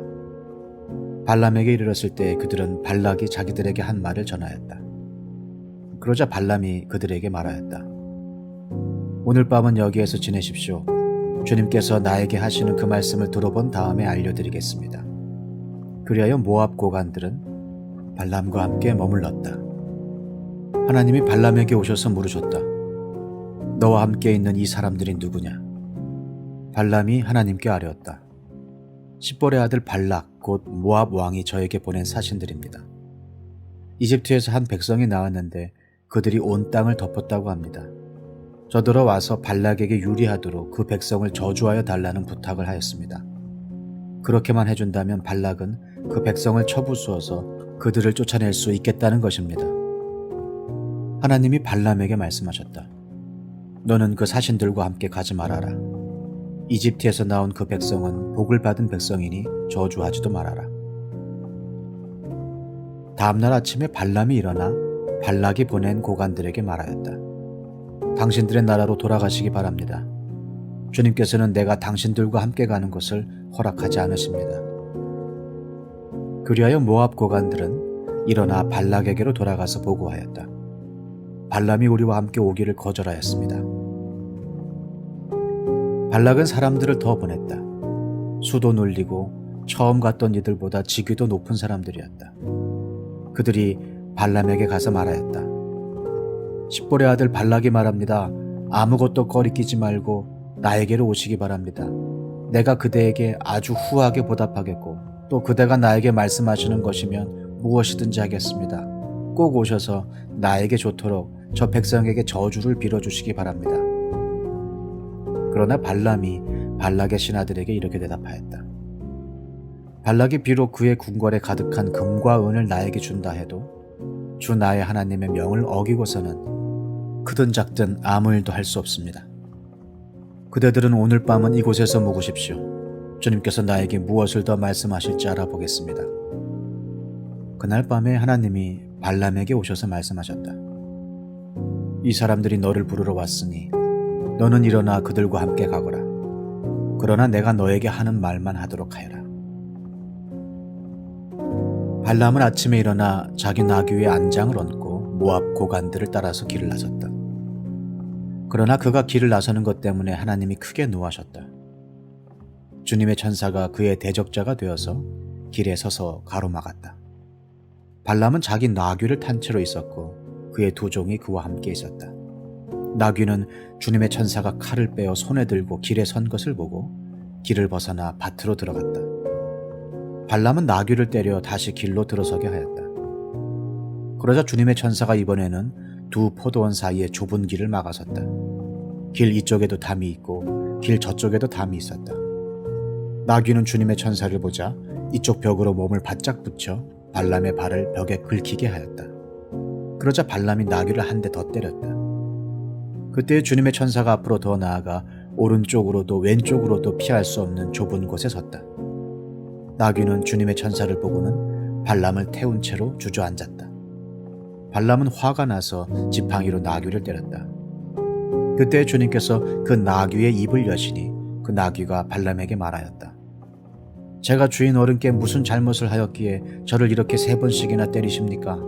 발람에게 이르렀을 때 그들은 발락이 자기들에게 한 말을 전하였다. 그러자 발람이 그들에게 말하였다. 오늘 밤은 여기에서 지내십시오. 주님께서 나에게 하시는 그 말씀을 들어본 다음에 알려드리겠습니다. 그리하여 모압 고관들은 발람과 함께 머물렀다. 하나님이 발람에게 오셔서 물으셨다. 너와 함께 있는 이 사람들이 누구냐? 발람이 하나님께 아뢰었다. 십볼의 아들 발락 곧 모압 왕이 저에게 보낸 사신들입니다. 이집트에서 한 백성이 나왔는데 그들이 온 땅을 덮었다고 합니다. 저들어 와서 발락에게 유리하도록 그 백성을 저주하여 달라는 부탁을 하였습니다. 그렇게만 해준다면 발락은 그 백성을 쳐부수어서 그들을 쫓아낼 수 있겠다는 것입니다. 하나님이 발람에게 말씀하셨다. 너는 그 사신들과 함께 가지 말아라. 이집트에서 나온 그 백성은 복을 받은 백성이니 저주하지도 말아라. 다음날 아침에 발람이 일어나 발락이 보낸 고관들에게 말하였다. 당신들의 나라로 돌아가시기 바랍니다. 주님께서는 내가 당신들과 함께 가는 것을 허락하지 않으십니다. 그리하여 모압 고관들은 일어나 발락에게로 돌아가서 보고하였다. 발람이 우리와 함께 오기를 거절하였습니다. 발락은 사람들을 더 보냈다. 수도 눌리고 처음 갔던 이들보다 직위도 높은 사람들이었다. 그들이 발람에게 가서 말하였다. 십볼의 아들 발락이 말합니다. 아무것도 거리끼지 말고 나에게로 오시기 바랍니다. 내가 그대에게 아주 후하게 보답하겠고 또 그대가 나에게 말씀하시는 것이면 무엇이든지 하겠습니다. 꼭 오셔서 나에게 좋도록 저 백성에게 저주를 빌어주시기 바랍니다. 그러나 발람이 발락의 신하들에게 이렇게 대답하였다. 발락이 비록 그의 궁궐에 가득한 금과 은을 나에게 준다 해도 주 나의 하나님의 명을 어기고서는 크든 작든 아무 일도 할 수 없습니다. 그대들은 오늘 밤은 이곳에서 묵으십시오. 주님께서 나에게 무엇을 더 말씀하실지 알아보겠습니다. 그날 밤에 하나님이 발람에게 오셔서 말씀하셨다. 이 사람들이 너를 부르러 왔으니 너는 일어나 그들과 함께 가거라. 그러나 내가 너에게 하는 말만 하도록 하여라. 발람은 아침에 일어나 자기 나귀의 안장을 얹고 모압 고관들을 따라서 길을 나섰다. 그러나 그가 길을 나서는 것 때문에 하나님이 크게 노하셨다. 주님의 천사가 그의 대적자가 되어서 길에 서서 가로막았다. 발람은 자기 나귀를 탄 채로 있었고 그의 두 종이 그와 함께 있었다. 나귀는 주님의 천사가 칼을 빼어 손에 들고 길에 선 것을 보고 길을 벗어나 밭으로 들어갔다. 발람은 나귀를 때려 다시 길로 들어서게 하였다. 그러자 주님의 천사가 이번에는 두 포도원 사이에 좁은 길을 막아섰다. 길 이쪽에도 담이 있고 길 저쪽에도 담이 있었다. 나귀는 주님의 천사를 보자 이쪽 벽으로 몸을 바짝 붙여 발람의 발을 벽에 긁히게 하였다. 그러자 발람이 나귀를 한 대 더 때렸다. 그때 주님의 천사가 앞으로 더 나아가 오른쪽으로도 왼쪽으로도 피할 수 없는 좁은 곳에 섰다. 나귀는 주님의 천사를 보고는 발람을 태운 채로 주저앉았다. 발람은 화가 나서 지팡이로 나귀를 때렸다. 그때 주님께서 그 나귀의 입을 여시니 그 나귀가 발람에게 말하였다. 제가 주인 어른께 무슨 잘못을 하였기에 저를 이렇게 3번씩이나 때리십니까?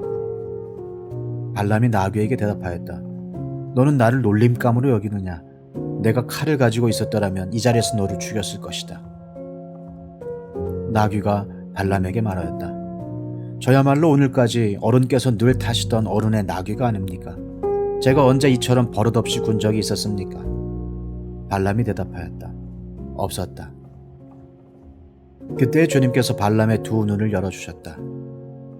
발람이 나귀에게 대답하였다. 너는 나를 놀림감으로 여기느냐? 내가 칼을 가지고 있었더라면 이 자리에서 너를 죽였을 것이다. 나귀가 발람에게 말하였다. 저야말로 오늘까지 어른께서 늘 타시던 어른의 나귀가 아닙니까? 제가 언제 이처럼 버릇없이 군 적이 있었습니까? 발람이 대답하였다. 없었다. 그때 주님께서 발람의 두 눈을 열어주셨다.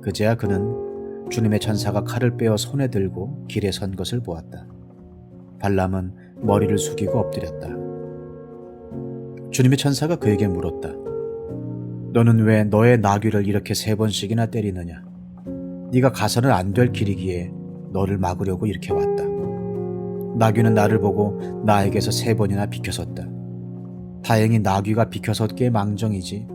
그제야 그는 주님의 천사가 칼을 빼어 손에 들고 길에 선 것을 보았다. 발람은 머리를 숙이고 엎드렸다. 주님의 천사가 그에게 물었다. 너는 왜 너의 나귀를 이렇게 3번씩이나 때리느냐? 네가 가서는 안 될 길이기에 너를 막으려고 이렇게 왔다. 나귀는 나를 보고 나에게서 3번이나 비켜섰다. 다행히 나귀가 비켜섰기에 망정이지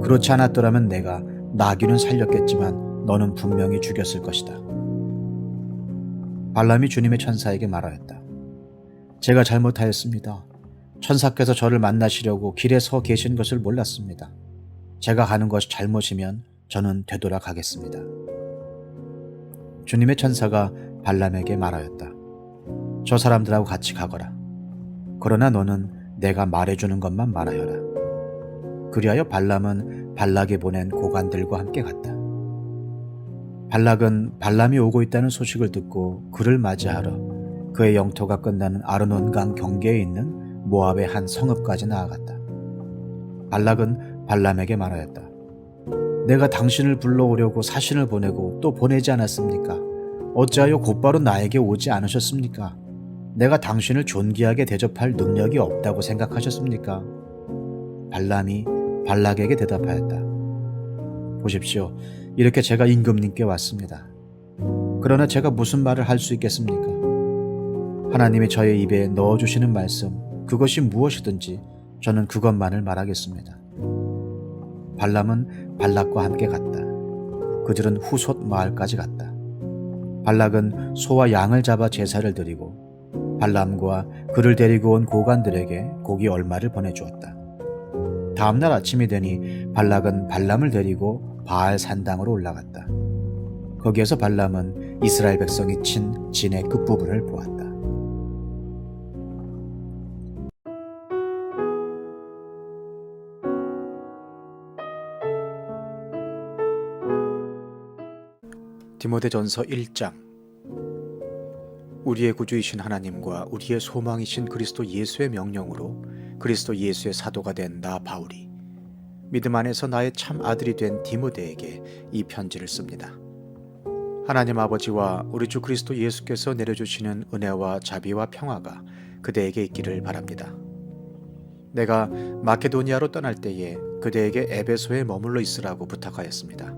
그렇지 않았더라면 내가 나귀는 살렸겠지만 너는 분명히 죽였을 것이다. 발람이 주님의 천사에게 말하였다. 제가 잘못하였습니다. 천사께서 저를 만나시려고 길에 서 계신 것을 몰랐습니다. 제가 가는 것이 잘못이면 저는 되돌아 가겠습니다. 주님의 천사가 발람에게 말하였다. 저 사람들하고 같이 가거라. 그러나 너는 내가 말해주는 것만 말하여라. 그리하여 발람은 발락이 보낸 고관들과 함께 갔다. 발락은 발람이 오고 있다는 소식을 듣고 그를 맞이하러 그의 영토가 끝나는 아르논강 경계에 있는 모압의 한 성읍까지 나아갔다. 발락은 발람에게 말하였다. 내가 당신을 불러오려고 사신을 보내고 또 보내지 않았습니까? 어찌하여 곧바로 나에게 오지 않으셨습니까? 내가 당신을 존귀하게 대접할 능력이 없다고 생각하셨습니까? 발람이 발락에게 대답하였다. 보십시오. 이렇게 제가 임금님께 왔습니다. 그러나 제가 무슨 말을 할 수 있겠습니까? 하나님이 저의 입에 넣어주시는 말씀, 그것이 무엇이든지 저는 그것만을 말하겠습니다. 발람은 발락과 함께 갔다. 그들은 후솥 마을까지 갔다. 발락은 소와 양을 잡아 제사를 드리고 발람과 그를 데리고 온 고관들에게 고기 얼마를 보내주었다. 다음날 아침이 되니 발락은 발람을 데리고 바알 산당으로 올라갔다. 거기에서 발람은 이스라엘 백성이 친 진의 끝부분을 보았다. 디모데전서 1장. 우리의 구주이신 하나님과 우리의 소망이신 그리스도 예수의 명령으로 그리스도 예수의 사도가 된 나 바울이 믿음 안에서 나의 참 아들이 된 디모데에게 이 편지를 씁니다. 하나님 아버지와 우리 주 그리스도 예수께서 내려주시는 은혜와 자비와 평화가 그대에게 있기를 바랍니다. 내가 마케도니아로 떠날 때에 그대에게 에베소에 머물러 있으라고 부탁하였습니다.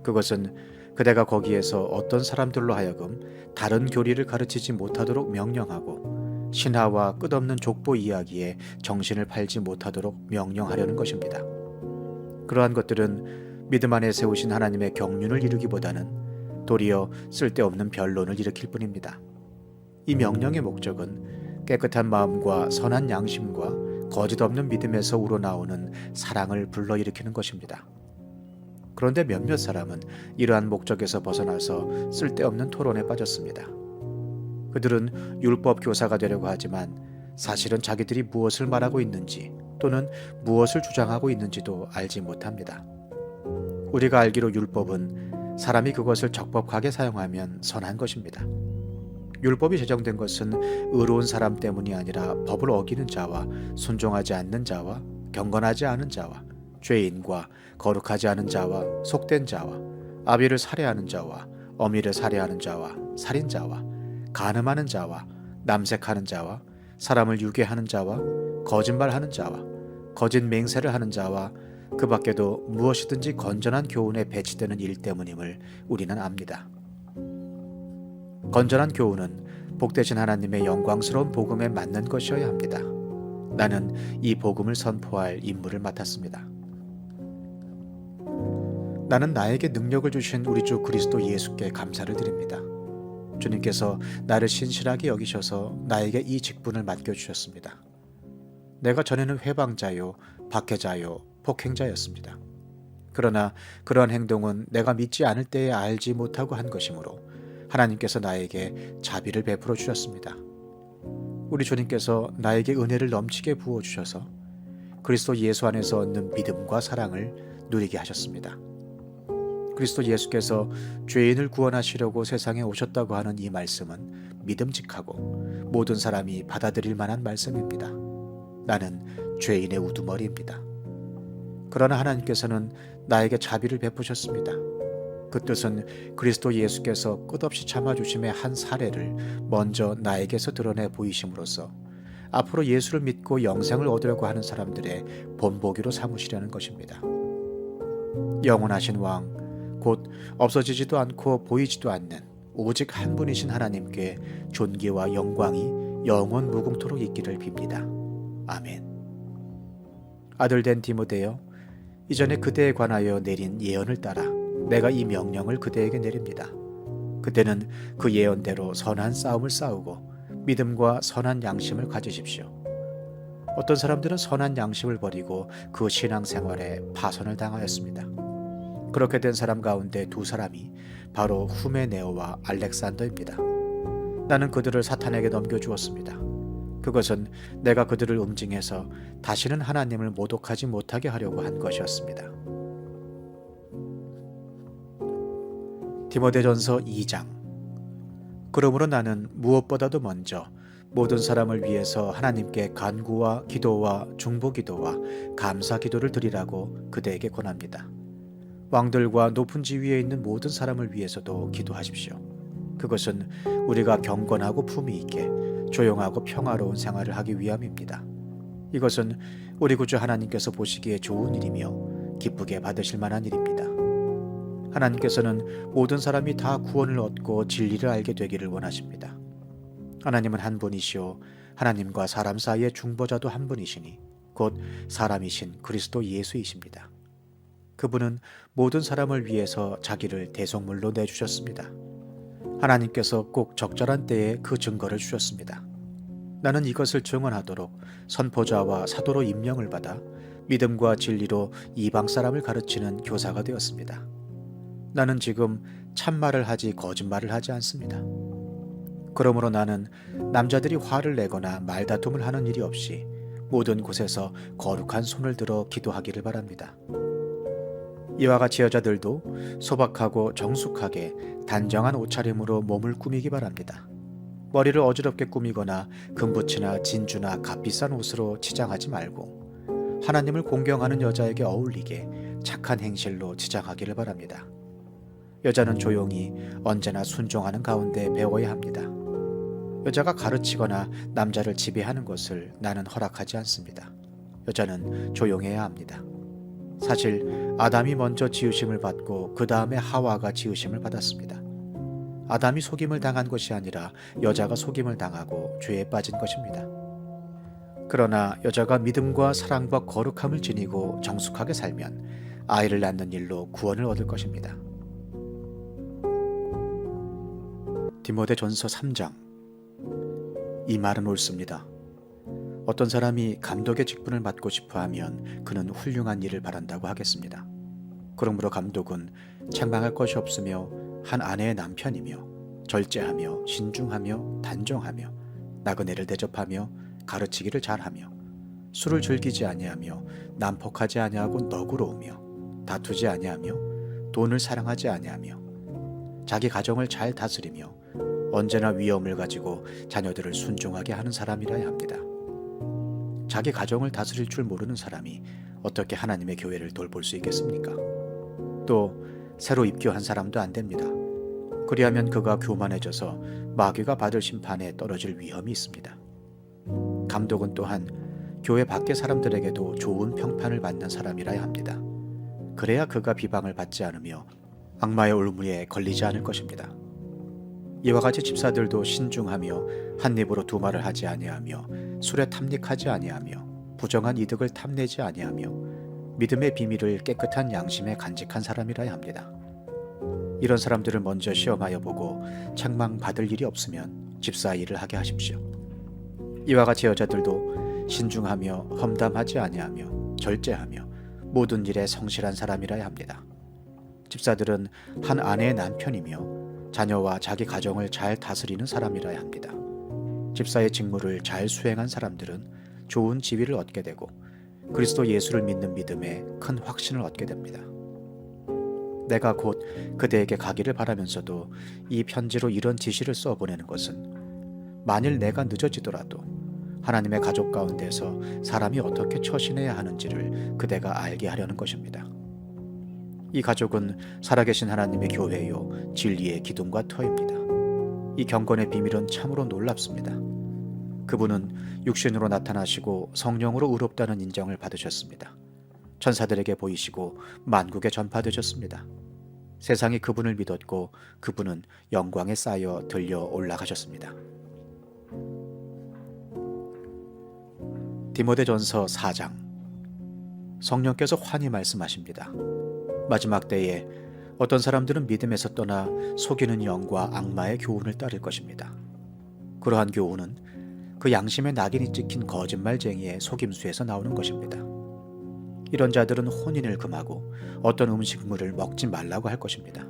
그것은 그대가 거기에서 어떤 사람들로 하여금 다른 교리를 가르치지 못하도록 명령하고 신하와 끝없는 족보 이야기에 정신을 팔지 못하도록 명령하려는 것입니다. 그러한 것들은 믿음 안에 세우신 하나님의 경륜을 이루기보다는 도리어 쓸데없는 변론을 일으킬 뿐입니다. 이 명령의 목적은 깨끗한 마음과 선한 양심과 거짓 없는 믿음에서 우러나오는 사랑을 불러일으키는 것입니다. 그런데 몇몇 사람은 이러한 목적에서 벗어나서 쓸데없는 토론에 빠졌습니다. 그들은 율법 교사가 되려고 하지만 사실은 자기들이 무엇을 말하고 있는지 또는 무엇을 주장하고 있는지도 알지 못합니다. 우리가 알기로 율법은 사람이 그것을 적법하게 사용하면 선한 것입니다. 율법이 제정된 것은 의로운 사람 때문이 아니라 법을 어기는 자와 순종하지 않는 자와 경건하지 않은 자와 죄인과 거룩하지 않은 자와 속된 자와 아비를 살해하는 자와 어미를 살해하는 자와 살인자와 간음하는 자와 남색하는 자와 사람을 유괴하는 자와 거짓말하는 자와 거짓 맹세를 하는 자와 그 밖에도 무엇이든지 건전한 교훈에 배치되는 일 때문임을 우리는 압니다. 건전한 교훈은 복되신 하나님의 영광스러운 복음에 맞는 것이어야 합니다. 나는 이 복음을 선포할 임무를 맡았습니다. 나는 나에게 능력을 주신 우리 주 그리스도 예수께 감사를 드립니다. 주님께서 나를 신실하게 여기셔서 나에게 이 직분을 맡겨주셨습니다. 내가 전에는 회방자요, 박해자요, 폭행자였습니다. 그러나 그러한 행동은 내가 믿지 않을 때에 알지 못하고 한 것이므로 하나님께서 나에게 자비를 베풀어 주셨습니다. 우리 주님께서 나에게 은혜를 넘치게 부어주셔서 그리스도 예수 안에서 얻는 믿음과 사랑을 누리게 하셨습니다. 그리스도 예수께서 죄인을 구원하시려고 세상에 오셨다고 하는 이 말씀은 믿음직하고 모든 사람이 받아들일 만한 말씀입니다. 나는 죄인의 우두머리입니다. 그러나 하나님께서는 나에게 자비를 베푸셨습니다. 그 뜻은 그리스도 예수께서 끝없이 참아주심의 한 사례를 먼저 나에게서 드러내 보이심으로써 앞으로 예수를 믿고 영생을 얻으려고 하는 사람들의 본보기로 삼으시려는 것입니다. 영원하신 왕, 곧 없어지지도 않고 보이지도 않는 오직 한 분이신 하나님께 존귀와 영광이 영원 무궁토록 있기를 빕니다. 아멘. 아들된 디모데여, 이전에 그대에 관하여 내린 예언을 따라 내가 이 명령을 그대에게 내립니다. 그대는 그 예언대로 선한 싸움을 싸우고 믿음과 선한 양심을 가지십시오. 어떤 사람들은 선한 양심을 버리고 그 신앙생활에 파손을 당하였습니다. 그렇게 된 사람 가운데 두 사람이 바로 후메네오와 알렉산더입니다. 나는 그들을 사탄에게 넘겨주었습니다. 그것은 내가 그들을 음징해서 다시는 하나님을 모독하지 못하게 하려고 한 것이었습니다. 디모데전서 2장. 그러므로 나는 무엇보다도 먼저 모든 사람을 위해서 하나님께 간구와 기도와 중보기도와 감사기도를 드리라고 그대에게 권합니다. 왕들과 높은 지위에 있는 모든 사람을 위해서도 기도하십시오. 그것은 우리가 경건하고 품위 있게 조용하고 평화로운 생활을 하기 위함입니다. 이것은 우리 구주 하나님께서 보시기에 좋은 일이며 기쁘게 받으실 만한 일입니다. 하나님께서는 모든 사람이 다 구원을 얻고 진리를 알게 되기를 원하십니다. 하나님은 한 분이시오 하나님과 사람 사이의 중보자도 한 분이시니 곧 사람이신 그리스도 예수이십니다. 그분은 모든 사람을 위해서 자기를 대속물로 내주셨습니다. 하나님께서 꼭 적절한 때에 그 증거를 주셨습니다. 나는 이것을 증언하도록 선포자와 사도로 임명을 받아 믿음과 진리로 이방 사람을 가르치는 교사가 되었습니다. 나는 지금 참말을 하지 거짓말을 하지 않습니다. 그러므로 나는 남자들이 화를 내거나 말다툼을 하는 일이 없이 모든 곳에서 거룩한 손을 들어 기도하기를 바랍니다. 이와 같이 여자들도 소박하고 정숙하게 단정한 옷차림으로 몸을 꾸미기 바랍니다. 머리를 어지럽게 꾸미거나 금붙이나 진주나 값비싼 옷으로 치장하지 말고 하나님을 공경하는 여자에게 어울리게 착한 행실로 치장하기를 바랍니다. 여자는 조용히 언제나 순종하는 가운데 배워야 합니다. 여자가 가르치거나 남자를 지배하는 것을 나는 허락하지 않습니다. 여자는 조용해야 합니다. 사실 아담이 먼저 지으심을 받고 그 다음에 하와가 지으심을 받았습니다. 아담이 속임을 당한 것이 아니라 여자가 속임을 당하고 죄에 빠진 것입니다. 그러나 여자가 믿음과 사랑과 거룩함을 지니고 정숙하게 살면 아이를 낳는 일로 구원을 얻을 것입니다. 디모데전서 3장. 이 말은 옳습니다. 어떤 사람이 감독의 직분을 맡고 싶어 하면 그는 훌륭한 일을 바란다고 하겠습니다. 그러므로 감독은 책망할 것이 없으며 한 아내의 남편이며 절제하며 신중하며 단정하며 나그네를 대접하며 가르치기를 잘하며 술을 즐기지 아니하며 난폭하지 아니하고 너그러우며 다투지 아니하며 돈을 사랑하지 아니하며 자기 가정을 잘 다스리며 언제나 위엄을 가지고 자녀들을 순종하게 하는 사람이라야 합니다. 자기 가정을 다스릴 줄 모르는 사람이 어떻게 하나님의 교회를 돌볼 수 있겠습니까? 또 새로 입교한 사람도 안 됩니다. 그리하면 그가 교만해져서 마귀가 받을 심판에 떨어질 위험이 있습니다. 감독은 또한 교회 밖의 사람들에게도 좋은 평판을 받는 사람이라야 합니다. 그래야 그가 비방을 받지 않으며 악마의 올무리에 걸리지 않을 것입니다. 이와 같이 집사들도 신중하며 한 입으로 두 말을 하지 아니하며 술에 탐닉하지 아니하며 부정한 이득을 탐내지 아니하며 믿음의 비밀을 깨끗한 양심에 간직한 사람이라야 합니다. 이런 사람들을 먼저 시험하여 보고 책망받을 일이 없으면 집사 일을 하게 하십시오. 이와 같이 여자들도 신중하며 험담하지 아니하며 절제하며 모든 일에 성실한 사람이라야 합니다. 집사들은 한 아내의 남편이며 자녀와 자기 가정을 잘 다스리는 사람이라야 합니다. 집사의 직무를 잘 수행한 사람들은 좋은 지위를 얻게 되고 그리스도 예수를 믿는 믿음에 큰 확신을 얻게 됩니다. 내가 곧 그대에게 가기를 바라면서도 이 편지로 이런 지시를 써보내는 것은 만일 내가 늦어지더라도 하나님의 가족 가운데서 사람이 어떻게 처신해야 하는지를 그대가 알게 하려는 것입니다. 이 가족은 살아계신 하나님의 교회요 진리의 기둥과 터입니다. 이 경건의 비밀은 참으로 놀랍습니다. 그분은 육신으로 나타나시고 성령으로 의롭다는 인정을 받으셨습니다. 천사들에게 보이시고 만국에 전파되셨습니다. 세상이 그분을 믿었고 그분은 영광에 쌓여 들려 올라가셨습니다. 디모데전서 4장. 성령께서 환히 말씀하십니다. 마지막 때에 어떤 사람들은 믿음에서 떠나 속이는 영과 악마의 교훈을 따를 것입니다. 그러한 교훈은 그 양심의 낙인이 찍힌 거짓말쟁이의 속임수에서 나오는 것입니다. 이런 자들은 혼인을 금하고 어떤 음식물을 먹지 말라고 할 것입니다.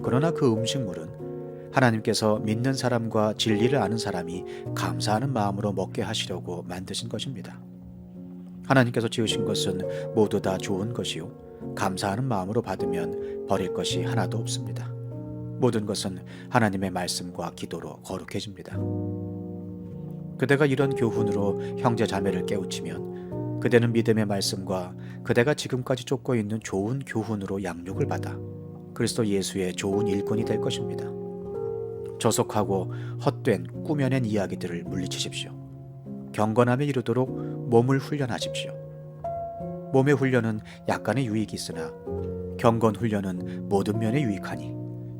그러나 그 음식물은 하나님께서 믿는 사람과 진리를 아는 사람이 감사하는 마음으로 먹게 하시려고 만드신 것입니다. 하나님께서 지으신 것은 모두 다 좋은 것이요 감사하는 마음으로 받으면 버릴 것이 하나도 없습니다. 모든 것은 하나님의 말씀과 기도로 거룩해집니다. 그대가 이런 교훈으로 형제 자매를 깨우치면 그대는 믿음의 말씀과 그대가 지금까지 쫓고 있는 좋은 교훈으로 양육을 받아 그리스도 예수의 좋은 일꾼이 될 것입니다. 저속하고 헛된 꾸며낸 이야기들을 물리치십시오. 경건함에 이르도록 몸을 훈련하십시오. 몸의 훈련은 약간의 유익이 있으나 경건 훈련은 모든 면에 유익하니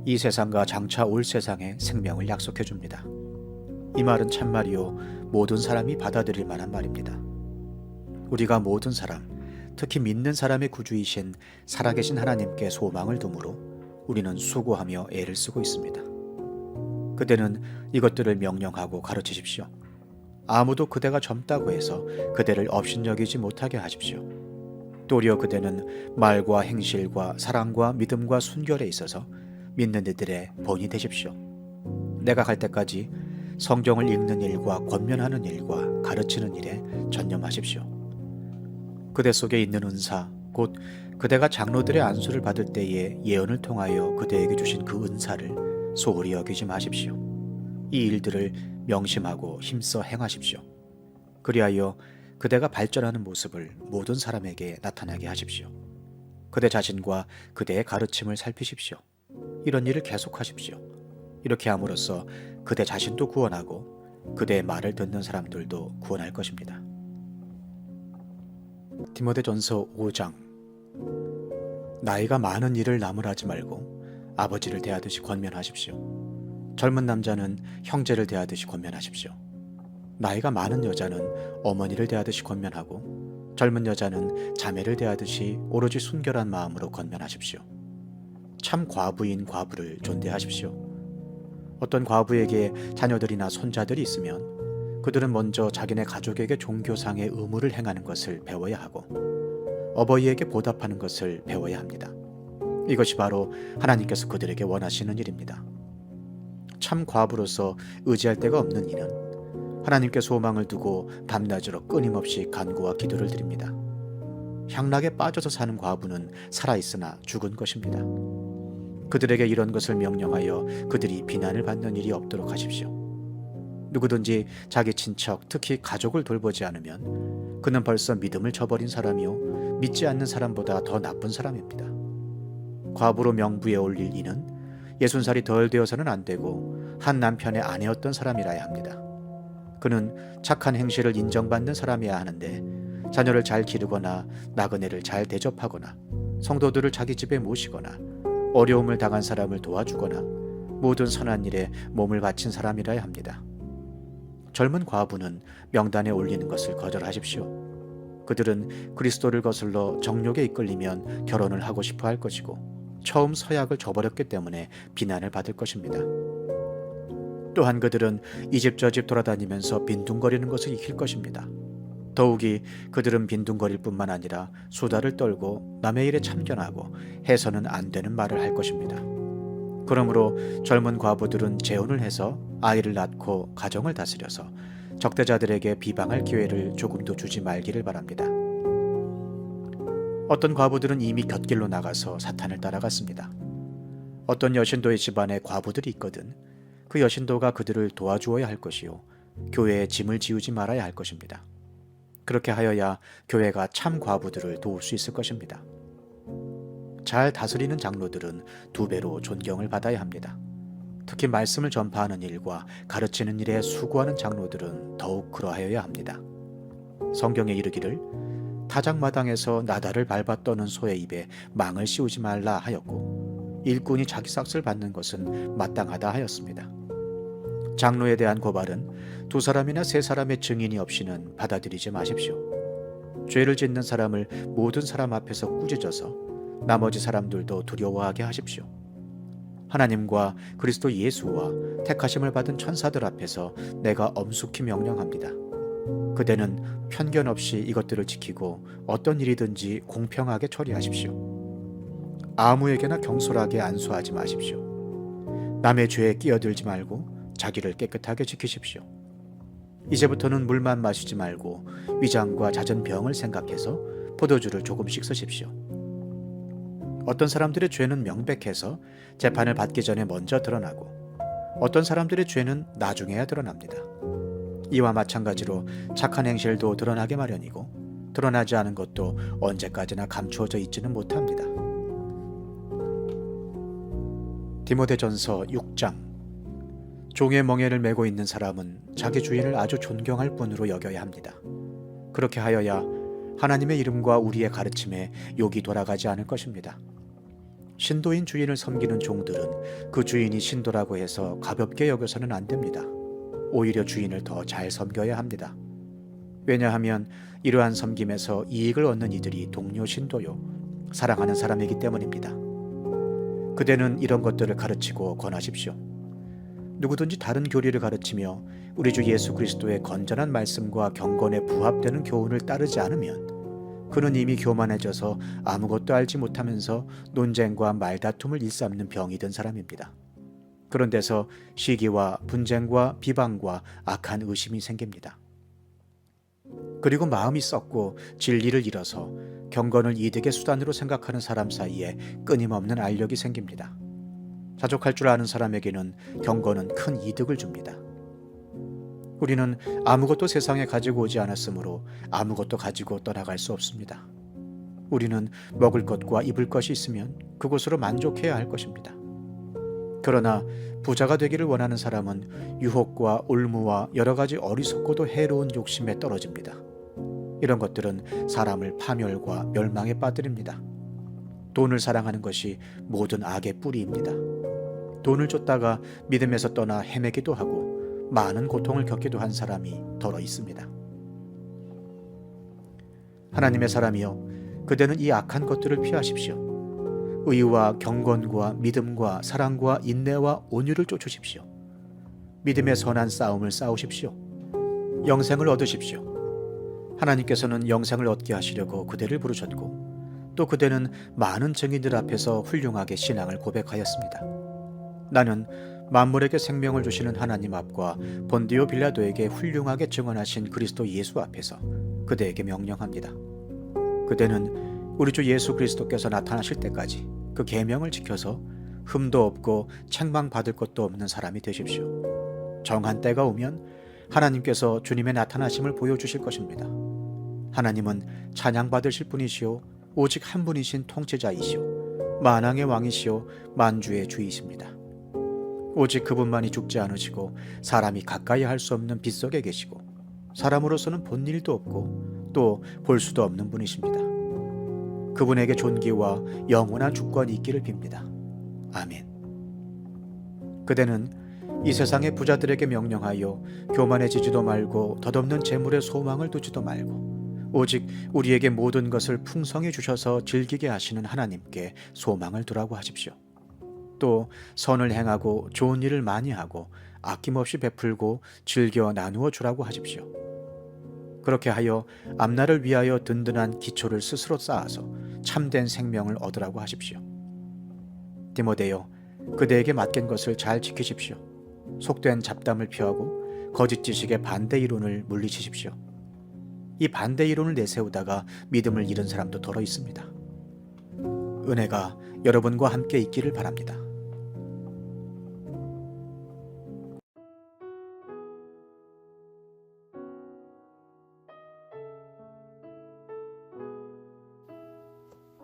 이 세상과 장차 올 세상에 생명을 약속해 줍니다. 이 말은 참말이요 모든 사람이 받아들일 만한 말입니다. 우리가 모든 사람, 특히 믿는 사람의 구주이신 살아계신 하나님께 소망을 두므로 우리는 수고하며 애를 쓰고 있습니다. 그대는 이것들을 명령하고 가르치십시오. 아무도 그대가 젊다고 해서 그대를 업신여기지 못하게 하십시오. 도리어 그대는 말과 행실과 사랑과 믿음과 순결에 있어서 믿는 이들의 본이 되십시오. 내가 갈 때까지 성경을 읽는 일과 권면하는 일과 가르치는 일에 전념하십시오. 그대 속에 있는 은사, 곧 그대가 장로들의 안수를 받을 때에 예언을 통하여 그대에게 주신 그 은사를 소홀히 여기지 마십시오. 이 일들을 명심하고 힘써 행하십시오. 그리하여 그대가 발전하는 모습을 모든 사람에게 나타나게 하십시오. 그대 자신과 그대의 가르침을 살피십시오. 이런 일을 계속하십시오. 이렇게 함으로써 그대 자신도 구원하고 그대의 말을 듣는 사람들도 구원할 것입니다. 디모데전서 5장. 나이가 많은 일을 나무라지 말고 아버지를 대하듯이 권면하십시오. 젊은 남자는 형제를 대하듯이 권면하십시오. 나이가 많은 여자는 어머니를 대하듯이 권면하고 젊은 여자는 자매를 대하듯이 오로지 순결한 마음으로 권면하십시오. 참 과부인 과부를 존대하십시오. 어떤 과부에게 자녀들이나 손자들이 있으면 그들은 먼저 자기네 가족에게 종교상의 의무를 행하는 것을 배워야 하고 어버이에게 보답하는 것을 배워야 합니다. 이것이 바로 하나님께서 그들에게 원하시는 일입니다. 참 과부로서 의지할 데가 없는 이는 하나님께 소망을 두고 밤낮으로 끊임없이 간구와 기도를 드립니다. 향락에 빠져서 사는 과부는 살아있으나 죽은 것입니다. 그들에게 이런 것을 명령하여 그들이 비난을 받는 일이 없도록 하십시오. 누구든지 자기 친척, 특히 가족을 돌보지 않으면 그는 벌써 믿음을 저버린 사람이요 믿지 않는 사람보다 더 나쁜 사람입니다. 과부로 명부에 올릴 이는 60살이 덜 되어서는 안 되고 한 남편의 아내였던 사람이라야 합니다. 그는 착한 행실을 인정받는 사람이어야 하는데 자녀를 잘 기르거나 나그네를 잘 대접하거나 성도들을 자기 집에 모시거나 어려움을 당한 사람을 도와주거나 모든 선한 일에 몸을 바친 사람이라야 합니다. 젊은 과부는 명단에 올리는 것을 거절하십시오. 그들은 그리스도를 거슬러 정욕에 이끌리면 결혼을 하고 싶어 할 것이고 처음 서약을 저버렸기 때문에 비난을 받을 것입니다. 또한 그들은 이 집 저 집 돌아다니면서 빈둥거리는 것을 익힐 것입니다. 더욱이 그들은 빈둥거릴 뿐만 아니라 수다를 떨고 남의 일에 참견하고 해서는 안 되는 말을 할 것입니다. 그러므로 젊은 과부들은 재혼을 해서 아이를 낳고 가정을 다스려서 적대자들에게 비방할 기회를 조금도 주지 말기를 바랍니다. 어떤 과부들은 이미 곁길로 나가서 사탄을 따라갔습니다. 어떤 여신도의 집안에 과부들이 있거든 그 여신도가 그들을 도와주어야 할 것이요 교회에 짐을 지우지 말아야 할 것입니다. 그렇게 하여야 교회가 참 과부들을 도울 수 있을 것입니다. 잘 다스리는 장로들은 2배로 존경을 받아야 합니다. 특히 말씀을 전파하는 일과 가르치는 일에 수고하는 장로들은 더욱 그러하여야 합니다. 성경에 이르기를 타작마당에서 나달을 밟아 떠는 소의 입에 망을 씌우지 말라 하였고 일꾼이 자기 삭슬 받는 것은 마땅하다 하였습니다. 장로에 대한 고발은 2사람이나 3사람의 증인이 없이는 받아들이지 마십시오. 죄를 짓는 사람을 모든 사람 앞에서 꾸짖어서 나머지 사람들도 두려워하게 하십시오. 하나님과 그리스도 예수와 택하심을 받은 천사들 앞에서 내가 엄숙히 명령합니다. 그대는 편견 없이 이것들을 지키고 어떤 일이든지 공평하게 처리하십시오. 아무에게나 경솔하게 안수하지 마십시오. 남의 죄에 끼어들지 말고 자기를 깨끗하게 지키십시오. 이제부터는 물만 마시지 말고 위장과 잦은 병을 생각해서 포도주를 조금씩 쓰십시오. 어떤 사람들의 죄는 명백해서 재판을 받기 전에 먼저 드러나고 어떤 사람들의 죄는 나중에야 드러납니다. 이와 마찬가지로 착한 행실도 드러나게 마련이고 드러나지 않은 것도 언제까지나 감추어져 있지는 못합니다. 디모데전서 6장. 종의 멍에를 메고 있는 사람은 자기 주인을 아주 존경할 뿐으로 여겨야 합니다. 그렇게 하여야 하나님의 이름과 우리의 가르침에 욕이 돌아가지 않을 것입니다. 신도인 주인을 섬기는 종들은 그 주인이 신도라고 해서 가볍게 여겨서는 안 됩니다. 오히려 주인을 더 잘 섬겨야 합니다. 왜냐하면 이러한 섬김에서 이익을 얻는 이들이 동료 신도요 사랑하는 사람이기 때문입니다. 그대는 이런 것들을 가르치고 권하십시오. 누구든지 다른 교리를 가르치며 우리 주 예수 그리스도의 건전한 말씀과 경건에 부합되는 교훈을 따르지 않으면 그는 이미 교만해져서 아무것도 알지 못하면서 논쟁과 말다툼을 일삼는 병이 든 사람입니다. 그런 데서 시기와 분쟁과 비방과 악한 의심이 생깁니다. 그리고 마음이 썩고 진리를 잃어서 경건을 이득의 수단으로 생각하는 사람 사이에 끊임없는 알력이 생깁니다. 자족할 줄 아는 사람에게는 경건은 큰 이득을 줍니다. 우리는 아무것도 세상에 가지고 오지 않았으므로 아무것도 가지고 떠나갈 수 없습니다. 우리는 먹을 것과 입을 것이 있으면 그것으로 만족해야 할 것입니다. 그러나 부자가 되기를 원하는 사람은 유혹과 올무와 여러 가지 어리석고도 해로운 욕심에 떨어집니다. 이런 것들은 사람을 파멸과 멸망에 빠뜨립니다. 돈을 사랑하는 것이 모든 악의 뿌리입니다. 돈을 쫓다가 믿음에서 떠나 헤매기도 하고 많은 고통을 겪기도 한 사람이 더러 있습니다. 하나님의 사람이여, 그대는 이 악한 것들을 피하십시오. 의와 경건과 믿음과 사랑과 인내와 온유를 쫓으십시오. 믿음의 선한 싸움을 싸우십시오. 영생을 얻으십시오. 하나님께서는 영생을 얻게 하시려고 그대를 부르셨고 또 그대는 많은 증인들 앞에서 훌륭하게 신앙을 고백하였습니다. 나는 만물에게 생명을 주시는 하나님 앞과 본디오 빌라도에게 훌륭하게 증언하신 그리스도 예수 앞에서 그대에게 명령합니다. 그대는 우리 주 예수 그리스도께서 나타나실 때까지 그 계명을 지켜서 흠도 없고 책망받을 것도 없는 사람이 되십시오. 정한 때가 오면 하나님께서 주님의 나타나심을 보여주실 것입니다. 하나님은 찬양받으실 분이시오 오직 한 분이신 통치자이시오 만왕의 왕이시오 만주의 주이십니다. 오직 그분만이 죽지 않으시고 사람이 가까이 할 수 없는 빛속에 계시고 사람으로서는 본 일도 없고 또 볼 수도 없는 분이십니다. 그분에게 존귀와 영원한 주권이 있기를 빕니다. 아멘. 그대는 이 세상의 부자들에게 명령하여 교만해지지도 말고 덧없는 재물에 소망을 두지도 말고 오직 우리에게 모든 것을 풍성히 주셔서 즐기게 하시는 하나님께 소망을 두라고 하십시오. 또 선을 행하고 좋은 일을 많이 하고 아낌없이 베풀고 즐겨 나누어 주라고 하십시오. 그렇게 하여 앞날을 위하여 든든한 기초를 스스로 쌓아서 참된 생명을 얻으라고 하십시오. 디모데여, 그대에게 맡긴 것을 잘 지키십시오. 속된 잡담을 피하고 거짓 지식의 반대 이론을 물리치십시오. 이 반대 이론을 내세우다가 믿음을 잃은 사람도 더러 있습니다. 은혜가 여러분과 함께 있기를 바랍니다.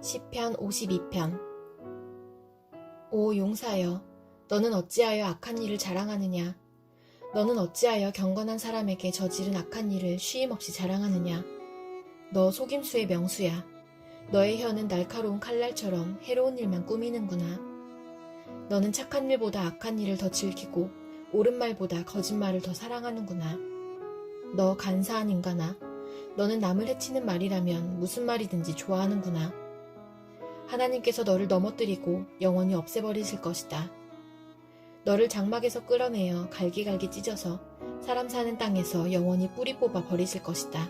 시편 52편. 오 용사여, 너는 어찌하여 악한 일을 자랑하느냐? 너는 어찌하여 경건한 사람에게 저지른 악한 일을 쉼없이 자랑하느냐? 너 속임수의 명수야. 너의 혀는 날카로운 칼날처럼 해로운 일만 꾸미는구나. 너는 착한 일보다 악한 일을 더 즐기고 옳은 말보다 거짓말을 더 사랑하는구나. 너 간사한 인간아, 너는 남을 해치는 말이라면 무슨 말이든지 좋아하는구나. 하나님께서 너를 넘어뜨리고 영원히 없애버리실 것이다. 너를 장막에서 끌어내어 갈기갈기 찢어서 사람 사는 땅에서 영원히 뿌리 뽑아 버리실 것이다.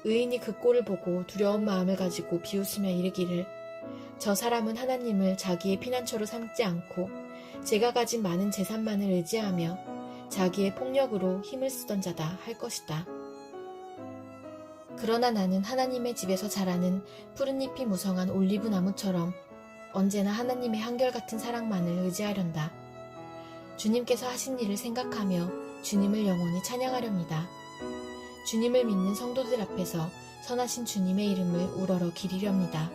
의인이 그 꼴을 보고 두려운 마음을 가지고 비웃으며 이르기를, 저 사람은 하나님을 자기의 피난처로 삼지 않고 제가 가진 많은 재산만을 의지하며 자기의 폭력으로 힘을 쓰던 자다 할 것이다. 그러나 나는 하나님의 집에서 자라는 푸른 잎이 무성한 올리브 나무처럼 언제나 하나님의 한결같은 사랑만을 의지하련다. 주님께서 하신 일을 생각하며 주님을 영원히 찬양하렵니다. 주님을 믿는 성도들 앞에서 선하신 주님의 이름을 우러러 기리렵니다.